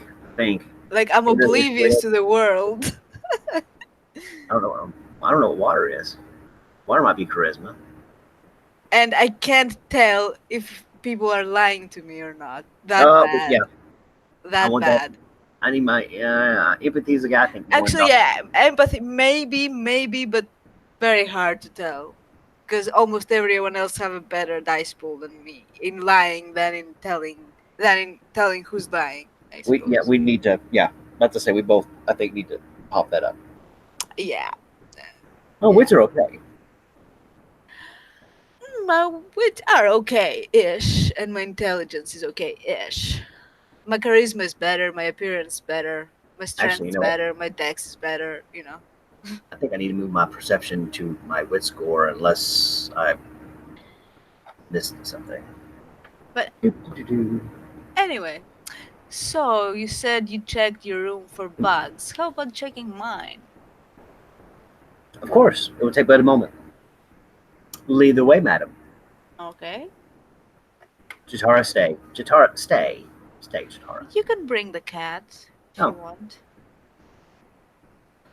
Like, I'm oblivious to the world. I don't know what water is. Water might be charisma. And I can't tell if people are lying to me or not. That bad. Yeah. That bad. I need my empathy is a guy. I think. Actually, yeah, empathy maybe, but very hard to tell. Because almost everyone else have a better dice pool than me in lying than in telling who's lying. We need to. Yeah, about to say we both. I think need to pop that up. Yeah. Oh, wits are okay. My wits are okay-ish, and my intelligence is okay-ish. My charisma is better, my appearance is better, my strength is better, my dex is better, I think I need to move my perception to my wit score unless I missed something. But anyway, so you said you checked your room for bugs. How about checking mine? Of course, it would take but a moment. Lead the way, madam. Okay. Chitara, stay. Chitara, stay. Stay, Chitara. You can bring the cat if you want.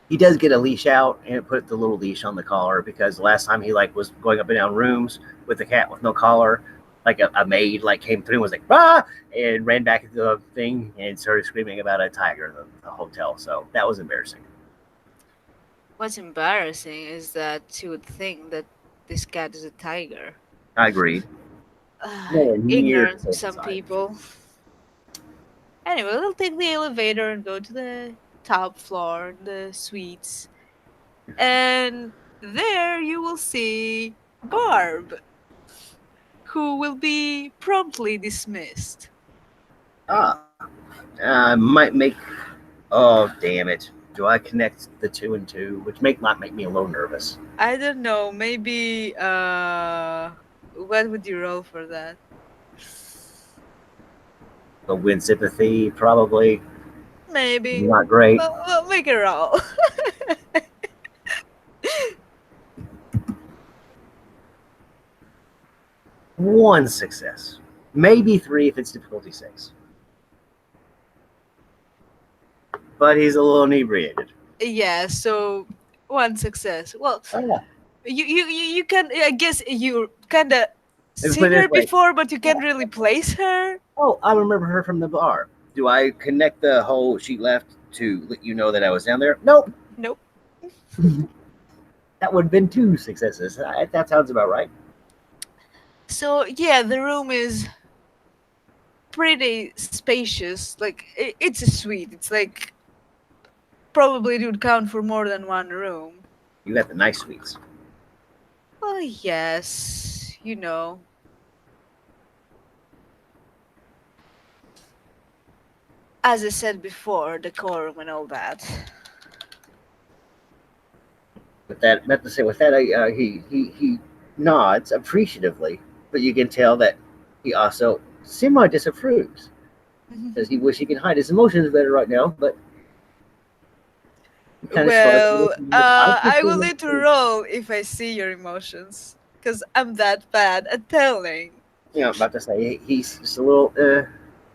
He does get a leash out and put the little leash on the collar because last time he was going up and down rooms with the cat with no collar, like a maid came through and was like, "Ah!" and ran back into the thing and started screaming about a tiger in the hotel. So that was embarrassing. What's embarrassing is that you would think that this cat is a tiger. I agreed. Nowhere near the Ignorance of same some size. people. Anyway, we'll take the elevator and go to the top floor, the suites. And there you will see Barb, who will be promptly dismissed. Ah, might make. Oh, damn it! Do I connect the two and two, which might make me a little nervous? I don't know, maybe what would you roll for that? A win sympathy, probably Maybe. not great. Well, make a roll. One success, maybe three if it's difficulty six. But he's a little inebriated. Yeah, so one success. Well, Oh yeah. you can, I guess you kind of Let me put seen it her this way. before, but you Yeah. can't really place her. Oh, I remember her from the bar. Do I connect the whole she left to let you know that I was down there? Nope. Nope. That would have been two successes. That sounds about right. So yeah, the room is pretty spacious. Like it's a suite. It's like probably it would count for more than one room. You got the nice sweets. Well, yes, you know. As I said before, decorum and all that. With that, not to say with that, he nods appreciatively, but you can tell that he also semi disapproves. Says he wish he could hide his emotions better right now, but he kind of shrugs. Well, I I prefer will him need to to, roll if I see your emotions, because I'm that bad at telling. I'm about to say he's just a little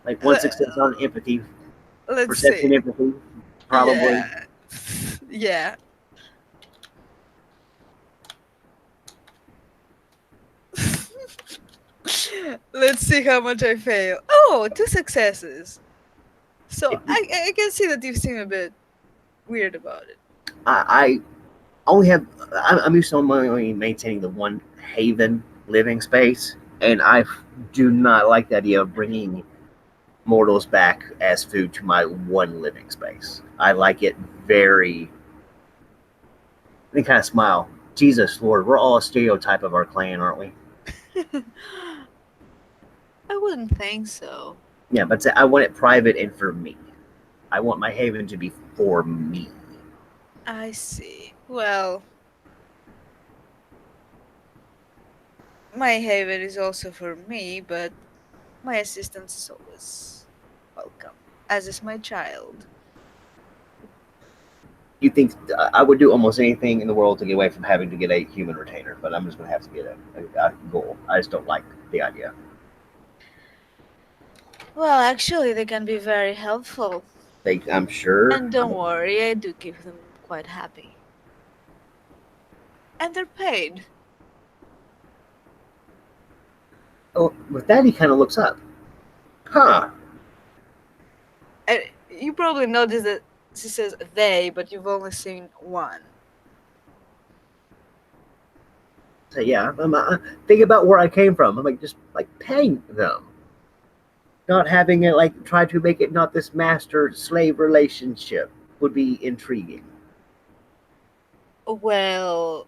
like one Le- success on empathy, let's perception see. empathy, probably. Yeah. Yeah. Let's see how much I fail. Oh, two successes. So If I can see that you seem a bit weird about it. I only have I'm used to only maintaining the one haven living space, and I do not like the idea of bringing mortals back as food to my one living space. I like it very. They kind of smile. Jesus Lord, we're all a stereotype of our clan, aren't we? I wouldn't think so. Yeah, but I want it private and for me. I want my haven to be for me. I see. Well, my haven is also for me, but my assistance is always welcome, as is my child. You think I would do almost anything in the world to get away from having to get a human retainer, but I'm just going to have to get a goal. I just don't like the idea. Well, actually, they can be very helpful. I'm sure. And don't worry, I do keep them quite happy. And they're paid. Oh, with that, he kind of looks up. Huh. And you probably noticed that she says they, but you've only seen one. So yeah, think about where I came from. I'm like just like paying them, not having it like try to make it not this master slave relationship would be intriguing. Well,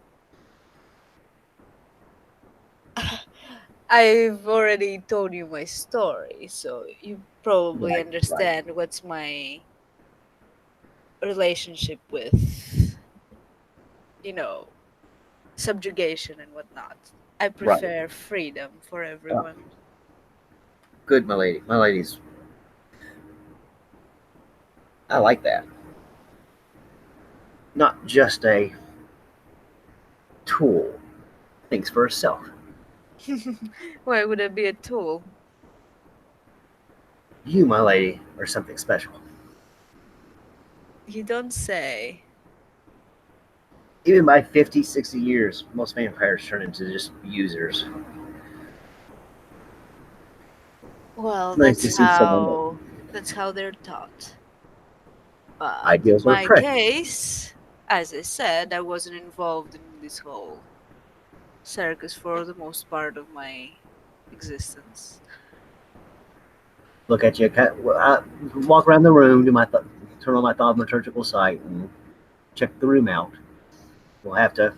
I've already told you my story, so you probably Right. understand what's my relationship with, you know, subjugation and whatnot. I Right. prefer freedom for Oh, everyone. good, my lady. My ladies, I like that. Not just a tool. Thinks for herself. Why would I be a tool? You, my lady, are something special. You don't say. Even by 50, 60 years, most vampires turn into just users. Well, It's nice to see someone that that's how they're taught. But in ideals are my precious. case, As I said, I wasn't involved in this whole circus for the most part of my existence. Look at you, walk around the room, turn on my thaumaturgical sight, and check the room out. We'll have to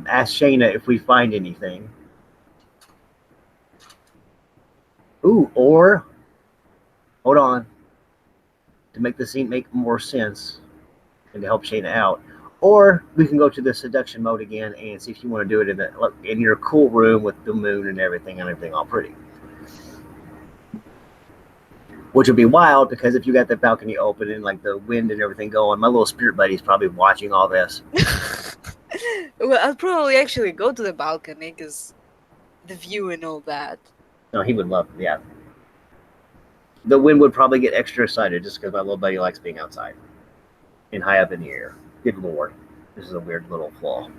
ask Shayna if we find anything. Ooh, or hold on, to make the scene make more sense and to help Shayna out. Or we can go to the seduction mode again and see if you want to do it in your cool room with the moon and everything all pretty. Which would be wild because if you got the balcony open and like the wind and everything going, my little spirit buddy's probably watching all this. Well, I'll probably actually go to the balcony because the view and all that. No, he would love, yeah. The wind would probably get extra excited just because my little buddy likes being outside and high up in the air. Good lord, this is a weird little flaw.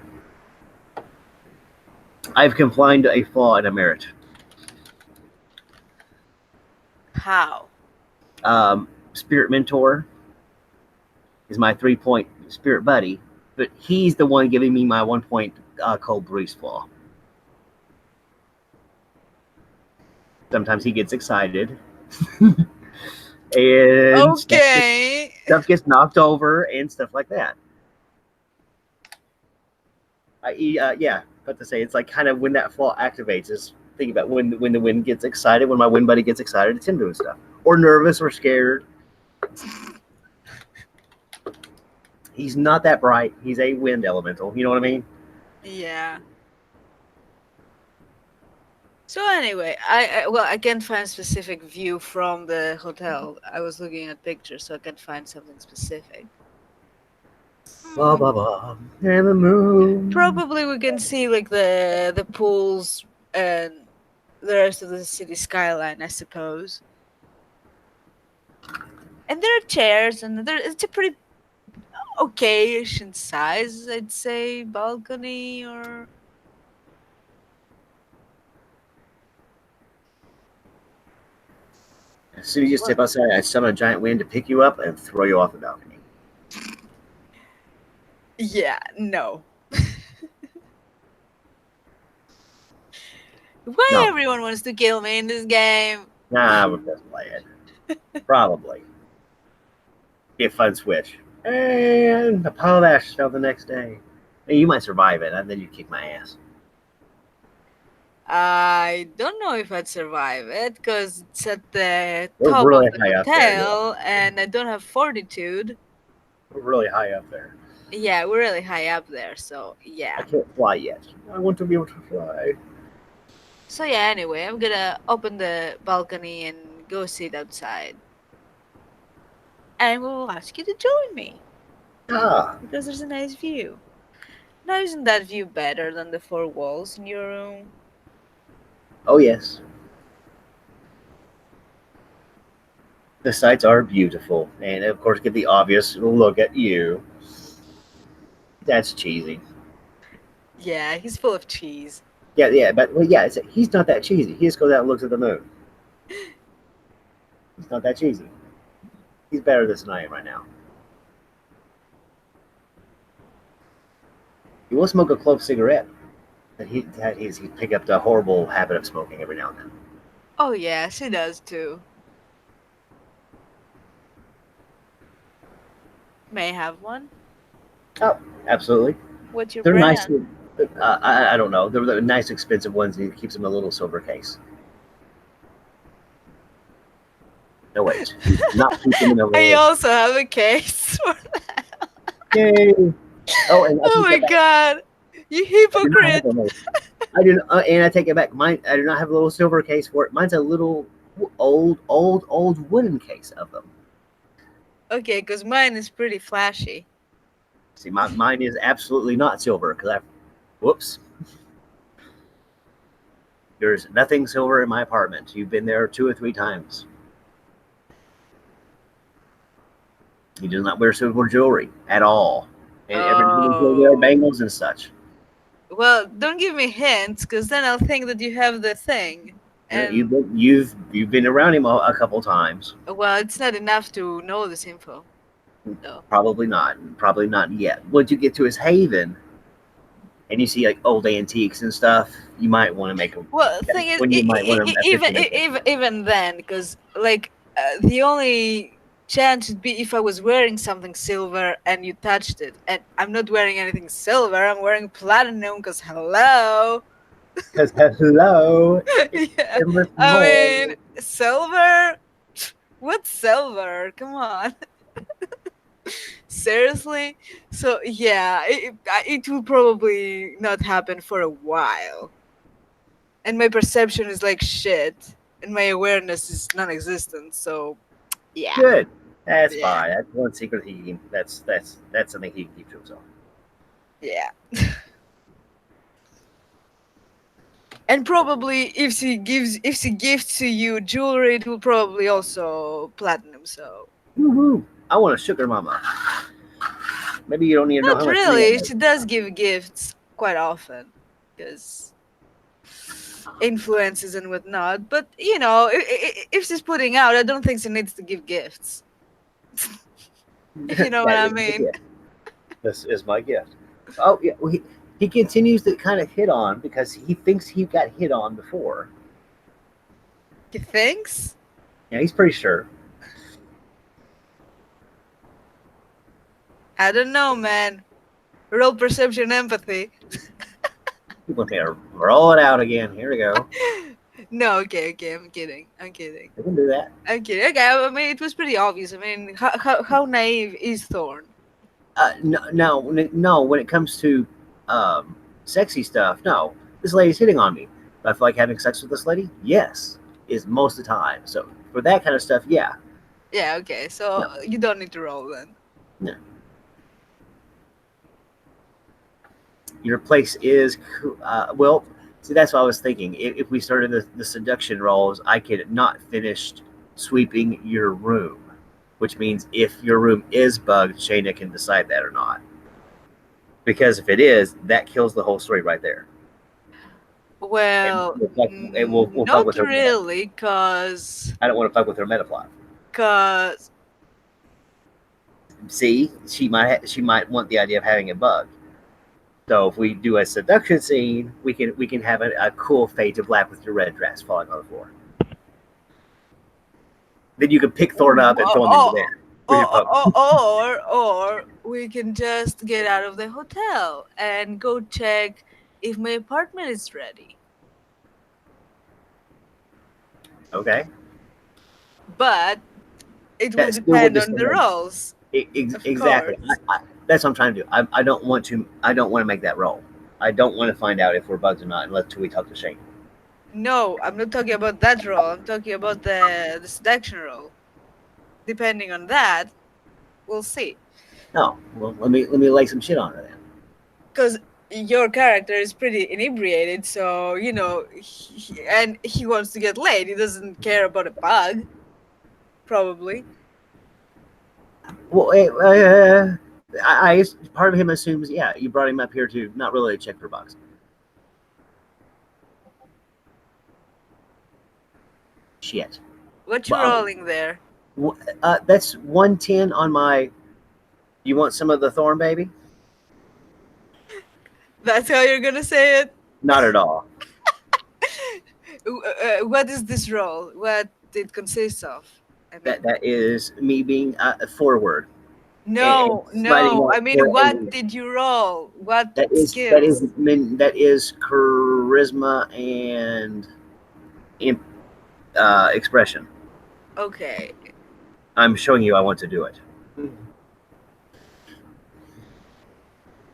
I've confined a flaw and a merit. How? Spirit mentor is my 3-point spirit buddy, but he's the one giving me my 1-point cold breeze flaw. Sometimes he gets excited. And Okay. stuff gets knocked over and stuff like that. Yeah, but to say it's like kind of when that flaw activates is think about when the wind gets excited, when my wind buddy gets excited, it's him doing stuff. Or nervous or scared. He's not that bright. He's a wind elemental. You know what I mean? Yeah. So anyway, I can't find specific view from the hotel. I was looking at pictures, so I can't find something specific. Blah blah blah. And the moon. Probably we can see like the pools and the rest of the city skyline, I suppose. And there are chairs, and it's a pretty okay-ish in size, I'd say, balcony or. As soon as you step outside, I summon a giant wind to pick you up and throw you off the balcony. Yeah, no. Why No. everyone wants to kill me in this game? Nah, we'll just play it. Probably. Be a fun switch. And a pile of ash fell the next day. Hey, you might survive it, and then you kick my ass. I don't know if I'd survive it because it's at the We're top really of the high up there, hotel and I don't have fortitude. We're really high up there. Yeah, we're really high up there, so I yeah. can't fly yet. I want to be able to fly. So yeah, anyway, I'm gonna open the balcony and go sit outside. And we'll ask you to join me Ah, because there's a nice view. Now, isn't that view better than the four walls in your room? oh yes. The sights are beautiful, and of course, get the obvious look at you. That's cheesy. Yeah, he's full of cheese. Yeah, but well, yeah, he's not that cheesy. He just goes out and looks at the moon. He's not that cheesy. He's better than I am right now. He will smoke a clove cigarette, but he pick up the horrible habit of smoking every now and then. Oh yeah, she does too. May I have one? Oh, absolutely. What's your They're brand? nice. I don't know. They're nice, expensive ones. And he keeps them in a little silver case. No wait, not keep them in a I little. also have a case for that. Yay! Oh, and Oh my god, you hypocrite! I do not, and I take it back. Mine, I do not have a little silver case for it. Mine's a little old wooden case of them. Okay, because mine is pretty flashy. See, mine is absolutely not silver because I, whoops. There's nothing silver in my apartment. You've been there 2 or 3 times. He does not wear silver jewelry at all, and everybody will wear bangles and such. Well, don't give me hints, because then I'll think that you have the thing. And You've been around him a couple times. well, it's not enough to know this info. So, Probably not. Probably not yet. Once you get to his haven and you see like old antiques and stuff, you might want to make him. well, the That's thing is, when you might want to officially make him. even then, because like the only chance would be if I was wearing something silver and you touched it, and I'm not wearing anything silver. I'm wearing platinum. Because hello, Because hello, it's yeah. endless I more. mean, silver. What's silver? Come on. Seriously? So yeah, it will probably not happen for a while. And my perception is like shit. And my awareness is non existent, so yeah. Good. That's Yeah. fine. That's one secret he can. That's something he can keep to himself. Yeah. And probably if she gives to you jewelry, it will probably also platinum, so Woohoo! I want a sugar mama. Maybe you don't need to know not how much money I really. make. She does give gifts quite often. Because influences and whatnot. But you know, if she's putting out, I don't think she needs to give gifts. If you know what That I is my mean. gift. This is my gift. Oh yeah. Well, he continues to kind of hit on because he thinks he got hit on before. He thinks. Yeah, he's pretty sure. I don't know, man. Real perception, empathy. You want me to roll it out again? Here we go. No, okay, okay. I'm kidding. I'm kidding. We can do that. I'm kidding. Okay, I mean, it was pretty obvious. I mean, how naive is Thorn? No, no, no. When it comes to um, sexy stuff, no. This lady's hitting on me. Do I feel like having sex with this lady? Yes, is most of the time. So for that kind of stuff, yeah, Yeah, okay. So no, you don't need to roll then. no. Your place is well. See, that's what I was thinking. If we started the seduction rolls, I could not finish sweeping your room, which means if your room is bugged, Shayna can decide that or not. Because if it is, that kills the whole story right there. And Well, we'll fuck with not her. really, cause I don't want to fuck with her meta plot. cause See, she might want the idea of having a bug. So if we do a seduction scene, we can have a cool fade to black with your red dress falling on the floor. Then you can pick Thorn up and throw him into there with your poke. or we can just get out of the hotel and go check if my apartment is ready. Okay, But it will that still would depend on just the roles, of exactly. course. That's what I'm trying to do. I don't want to. I don't want to make that roll. I don't want to find out if we're bugs or not unless we talk to Shane. No, I'm not talking about that role. I'm talking about the seduction role. Depending on that, we'll see. No, well let me lay some shit on her then. Because your character is pretty inebriated, so you know, and he wants to get laid. He doesn't care about a bug, probably. Well, part of him assumes, yeah, you brought him up here to not really check for bugs. Shit. What you Well, rolling there? that's 110 on my. You want some of the thorn, baby? That's how you're gonna say it. Not at all. What is this role? What it consists of? I That mean, that is me being forward and no, sliding no. up I mean, for what a. did you roll? What That is skills? that is charisma and expression. Okay, I'm showing you I want to do it.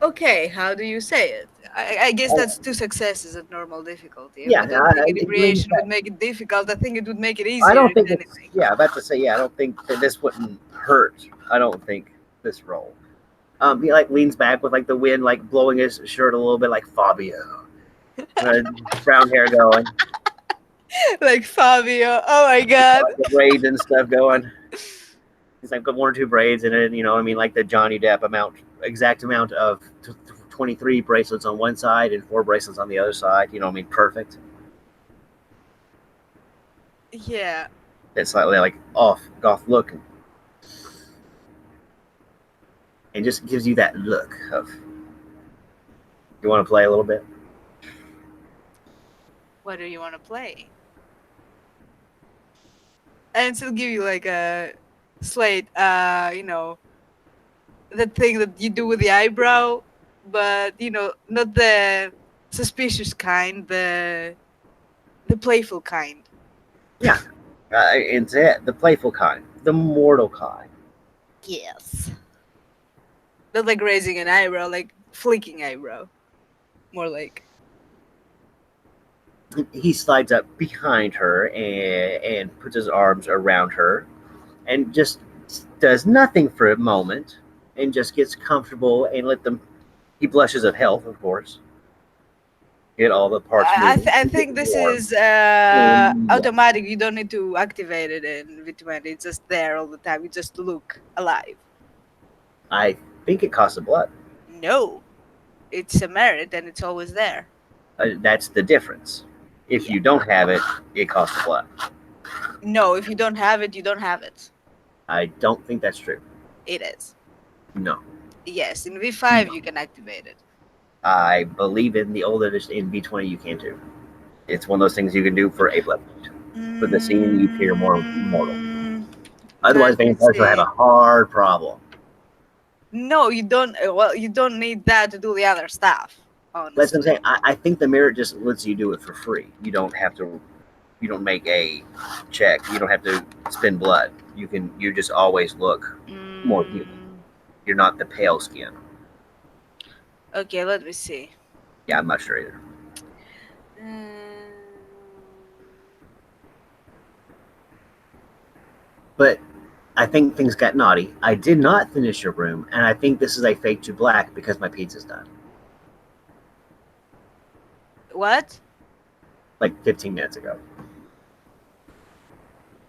okay. How do you say it? I guess that's two successes at normal difficulty. Yeah, I don't think I mean, inebriation would make it difficult. I think it would make it I easier, don't if think it's. anything. Yeah, about to say. Yeah, I don't think that this wouldn't hurt. I don't think this roll. He like leans back with like the wind like blowing his shirt a little bit, like Fabio, uh, brown hair going, Like Fabio. Oh my god. like the braids and stuff going. He's like got one or two braids in it. You know, I mean, like the Johnny Depp exact amount of 23 bracelets on one side and 4 bracelets on the other side. You know, I mean, perfect. Yeah. It's slightly like off goth look. and just gives you that look of, you want to play a little bit? What do you want to play? And she'll give you like a slate, the thing that you do with the eyebrow, but not the suspicious kind, the playful kind. Yeah, it's it. The playful kind, the mortal kind. Yes. Not like raising an eyebrow, like flicking eyebrow. More like. He slides up behind her and puts his arms around her and just does nothing for a moment and just gets comfortable and let them. He blushes of health, of course. Get all the parts moving. I You get think this warm. is And automatic. You don't need to activate it in V20. It's just there all the time. You just look alive. I think it costs a blood. No, it's a merit and it's always there. That's the difference. If Yeah. you don't have it, it costs a blood. No, if you don't have it, you don't have it. I don't think that's true. It is. No. Yes, in V5 you can activate it. I believe in the old edition in V20 you can too. It's one of those things you can do for a blood point. But the scene you appear more mortal. Mm, Otherwise, let me vampires will have a see. hard problem. No, you don't. Well, you don't need that to do the other stuff. That's what I'm Honestly. saying. I think the merit just lets you do it for free. You don't have to. You don't make a check. You don't have to spend blood. You can. You just always look more human. Mm, You're not the pale skin. okay, let me see. Yeah, I'm not sure either. Mm, But I think things got naughty. I did not finish your room, and I think this is a fade to black because my pizza's done. what? Like 15 minutes ago.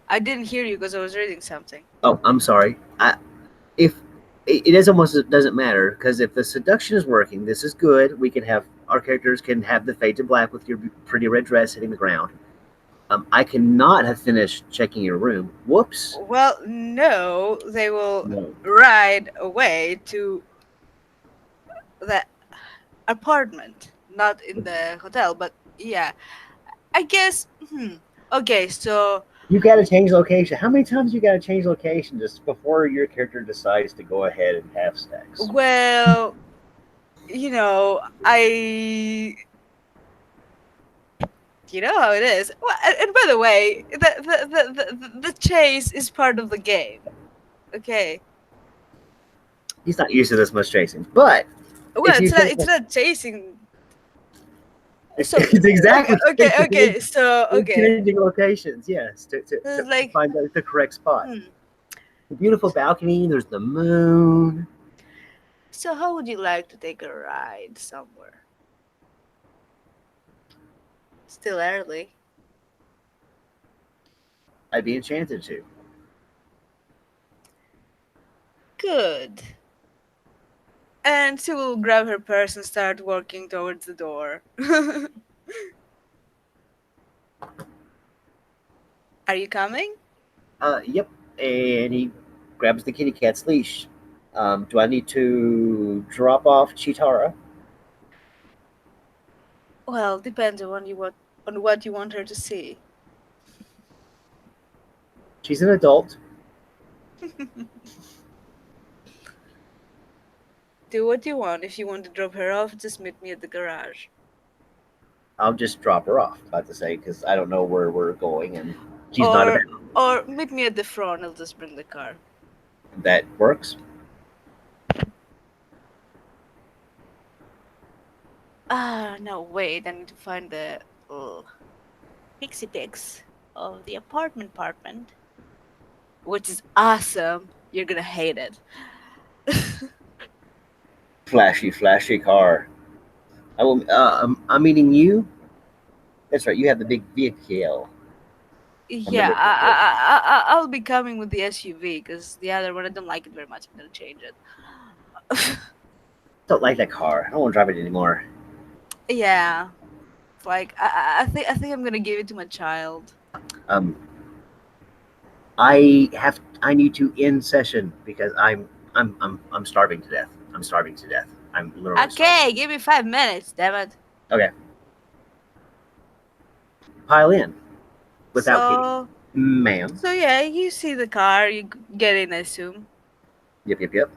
I didn't hear you because I was reading something. Oh, I'm sorry. If it is almost doesn't matter because if the seduction is working, this is good. We can have our characters can have the fade to black with your pretty red dress hitting the ground. I cannot have finished checking your room. Whoops. Well, no, they will No. ride away to the apartment, not in the hotel. But yeah, I guess. Okay, so You got to change location. How many times you got to change location just before your character decides to go ahead and have sex? well, I you know how it is. Well, and by the way, the chase is part of the game. Okay. He's not used to this much chasing, but Well, if you take it's not chasing. So it's exactly okay. So okay, changing locations, yes, to like, find the correct spot. hmm. The beautiful balcony. There's the moon. So how would you like to take a ride somewhere? Still early. I'd be enchanted to. Good. And she will grab her purse and start walking towards the door. Are you coming? Yep. And he grabs the kitty cat's leash. Do I need to drop off Chitara? Well, depends on what you want her to see. She's an adult. Do what you want. If you want to drop her off, just meet me at the garage. I'll just drop her off. About to say because I don't know where we're going, and she's not Or about. meet me at the front. I'll just bring the car. That works. Ah, no, wait. I need to find the pixie pics of the apartment, which is awesome. You're gonna hate it. Flashy, flashy car. I will. I'm meeting you. That's right. You have the big vehicle. Yeah, Remember vehicle. I'll be coming with the SUV because the other one I don't like it very much. I'm gonna change it. Don't like that car. I don't want to drive it anymore. Yeah, it's like I think I'm gonna give it to my child. Um, I need to end session because I'm I'm starving to death. I'm starving to death. I'm literally starving. Okay, give me 5 minutes, damn it. Okay, pile in without kidding, So, ma'am. so yeah, you see the car, you get in, I assume. Yep, yep, yep.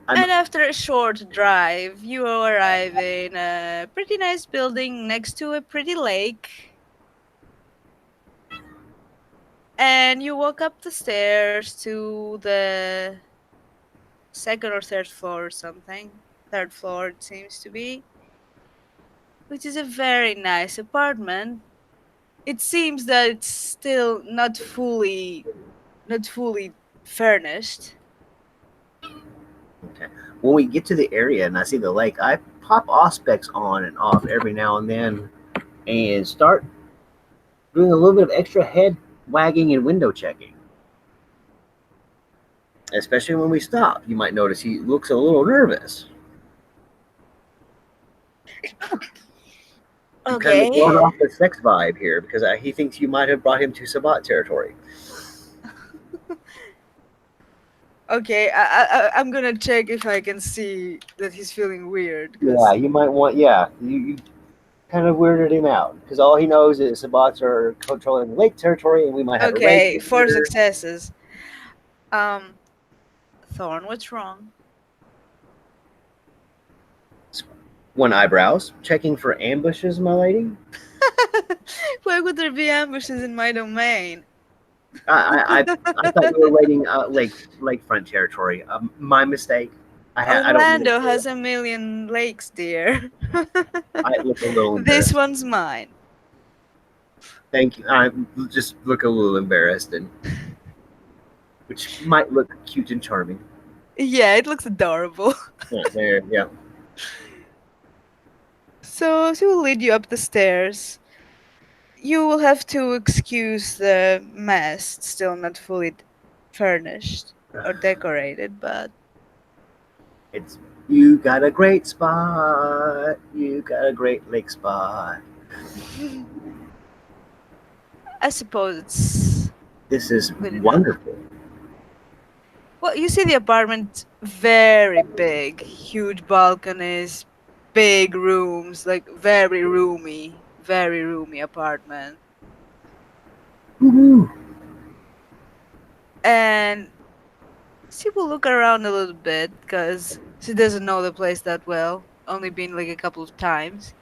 I'm And after a short drive, you arrive in a pretty nice building next to a pretty lake. And you walk up the stairs to the second or third floor or something. Third floor, it seems to be, which is a very nice apartment. It seems that it's still not fully furnished. okay. When we get to the area and I see the lake, I pop Auspex on and off every now and then and start doing a little bit of extra head wagging and window checking. Especially when we stop, you might notice he looks a little nervous. I'm kind of Okay. going off the sex vibe here because he thinks you might have brought him to Sabat territory. Okay, I'm gonna check if I can see that he's feeling weird. Yeah, Cause you might want. Yeah, you kind of weirded him out because all he knows is Sabats are controlling lake territory, and we might have a race okay, four here. successes. Um, Thorn, what's wrong? One eyebrows checking for ambushes, my lady. Why would there be ambushes in my domain? I thought you were raiding lakefront territory. My mistake. I don't mean to Orlando say has that. a million lakes, dear. I look a little This embarrassed. one's mine. Thank you. I just look a little embarrassed, and which might look cute and charming. Yeah, it looks adorable. Yeah, there. Yeah. So she will lead you up the stairs. You will have to excuse the mess, it's still not fully furnished or decorated, but It's you got a great spot. You got a great lake spot. I suppose it's This is good enough. wonderful. Well, you see the apartment very big, huge balconies, big rooms, like very roomy apartment. Woo-hoo. And she will look around a little bit because she doesn't know the place that well, only been like a couple of times.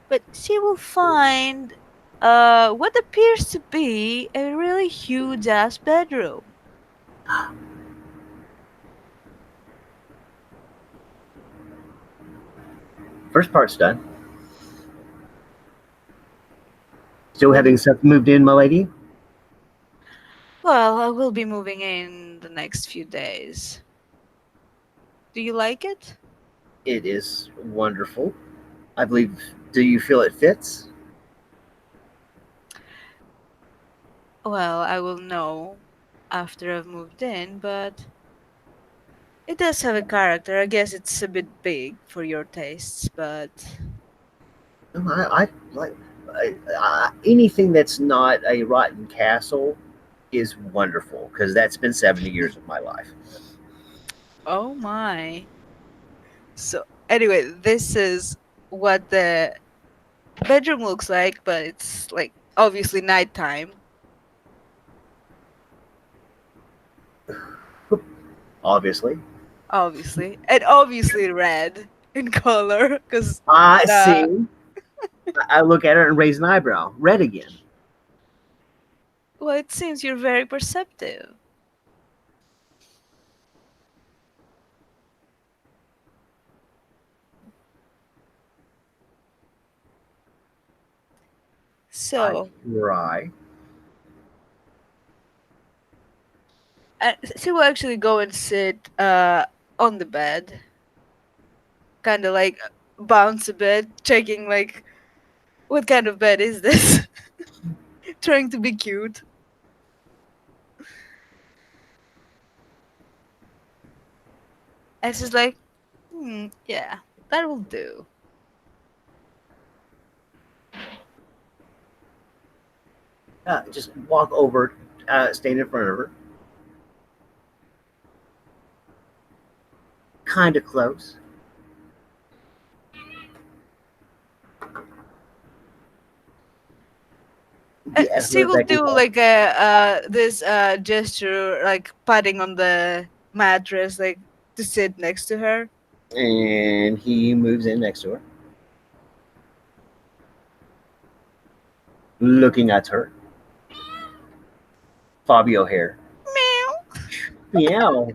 But she will find what appears to be a really huge ass bedroom. First part's done. Still What do having you, stuff moved in, my lady. well, I will be moving in the next few days. Do you like it? It is wonderful. I believe. Do you feel it fits? Well, I will know after I've moved in, but it does have a character. I guess it's a bit big for your tastes, but No, I like anything that's not a rotten castle is wonderful because that's been 70 years of my life. oh my. So, anyway, this is what the bedroom looks like, but it's like obviously nighttime, Obviously, and obviously red in color, because I duh. see. I look at her and raise an eyebrow. Red again. Well, it seems you're very perceptive. I So, try. she will actually go and sit on the bed, kind of like bounce a bit, checking like what kind of bed is this, trying to be cute. And she's like, yeah, that will do. Just walk over, stand in front of her. kind of close. Yeah, She will Rebecca. do like a this gesture, like patting on the mattress, like to sit next to her. And he moves in next to her, looking at her. Fabio hair. Meow. Meow.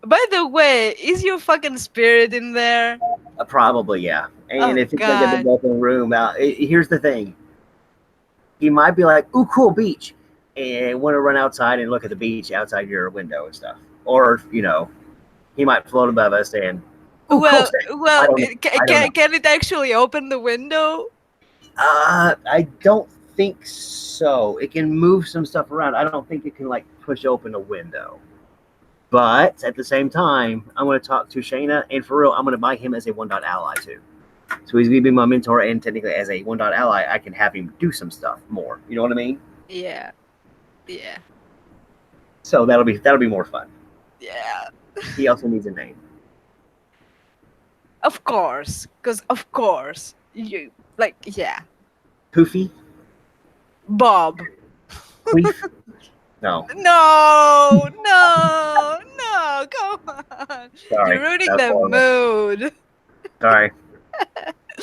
By the way, is your fucking spirit in there? Probably, yeah. And Oh if he's gonna get the god. both in the room, here's the thing: he might be like, "Ooh, cool beach," and want to run outside and look at the beach outside your window and stuff. Or he might float above us and, "Ooh, cool Well, thing." I well, don't know. I don't know. can it actually open the window? I don't think so. It can move some stuff around. I don't think it can like push open a window. But at the same time, I'm going to talk to Shayna, and for real, I'm going to buy him as a one dot ally too. So he's going to be my mentor, and technically, as a one dot ally, I can have him do some stuff more. You know what I mean? Yeah. Yeah. So that'll be more fun. Yeah. He also needs a name. Of course, because of course you like yeah. Poofy, Bob. Queef. No, No, no, no, come on. You're sorry, ruining that's the horrible. mood. Sorry.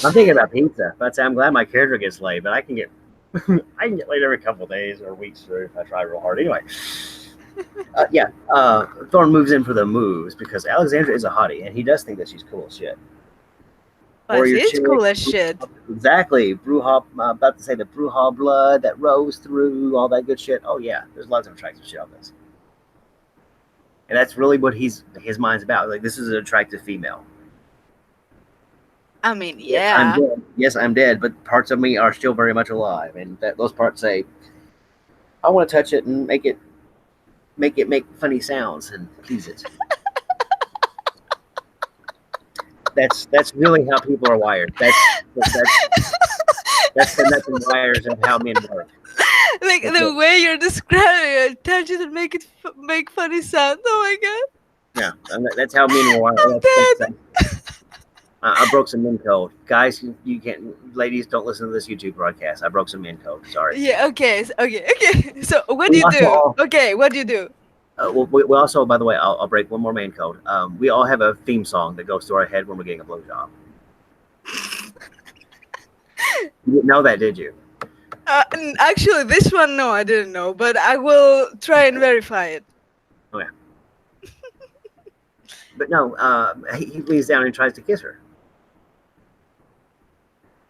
I'm thinking about pizza. But I'm glad my character gets laid, but I can get I can get laid every couple of days or weeks through if I try real hard. Anyway, yeah. Thorn moves in for the moves because Alexandra is a hottie, and he does think that she's cool as shit. But Warrior she's chick, cool as shit. exactly. Bruja, about to say the Bruja blood that rose through all that good shit. Oh yeah, there's lots of attractive shit on this, and that's really what his mind's about. Like this is an attractive female. I mean, Yes, I'm yeah. dead. Yes, I'm dead, but parts of me are still very much alive, and those parts say, "I want to touch it and make it make funny sounds and please it." That's really how people are wired. That's the nuts and wires of how men work. Like That's the it. way you're describing it, touch it and make it make funny sounds. Oh my Yeah, and that's how men were wired. god, I'm dead. I broke some men code, guys. You can't, ladies, don't listen to this YouTube broadcast. I broke some men code. Sorry. Yeah. Okay. Okay. Okay. So what do We you also do? all, Okay. What do you do? we also, by the way, I'll break one more man code. We all have a theme song that goes through our head when we're getting a blowjob. You didn't know that, did you? Actually, this one, no, I didn't know, but I will try and verify it. Oh yeah. But no, he leans down and tries to kiss her.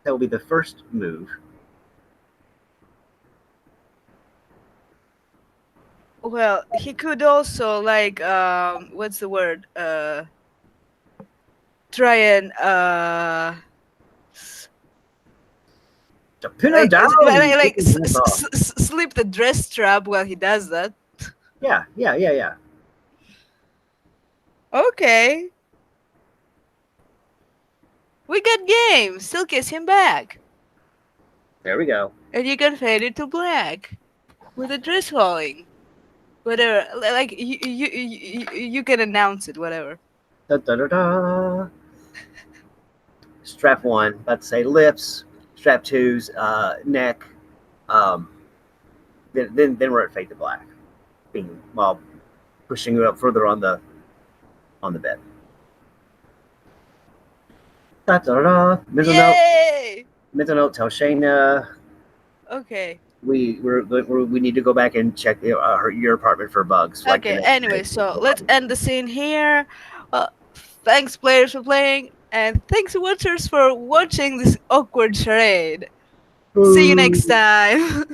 That will be the first move. Well, he could also like what's the word? Try and To pin her down. like slip the dress strap while he does that. Yeah. Okay. We got game. Still kiss him back. There we go. And you can fade it to black with a dress falling. Whatever. Like you can announce it, whatever. Da, da, da, da. Strap one, about to say lips. Strap two's neck. Um, then we're at fade to black, being while pushing it up further on the bed. Da, da, da, da. Mental note. Yay! Mental note. Tell Shayna Okay. we need to go back and check your apartment for bugs. Like the Okay. next Anyway, day. so let's end the scene here. Thanks, players, for playing, and thanks, watchers, for watching this awkward charade. See you next time.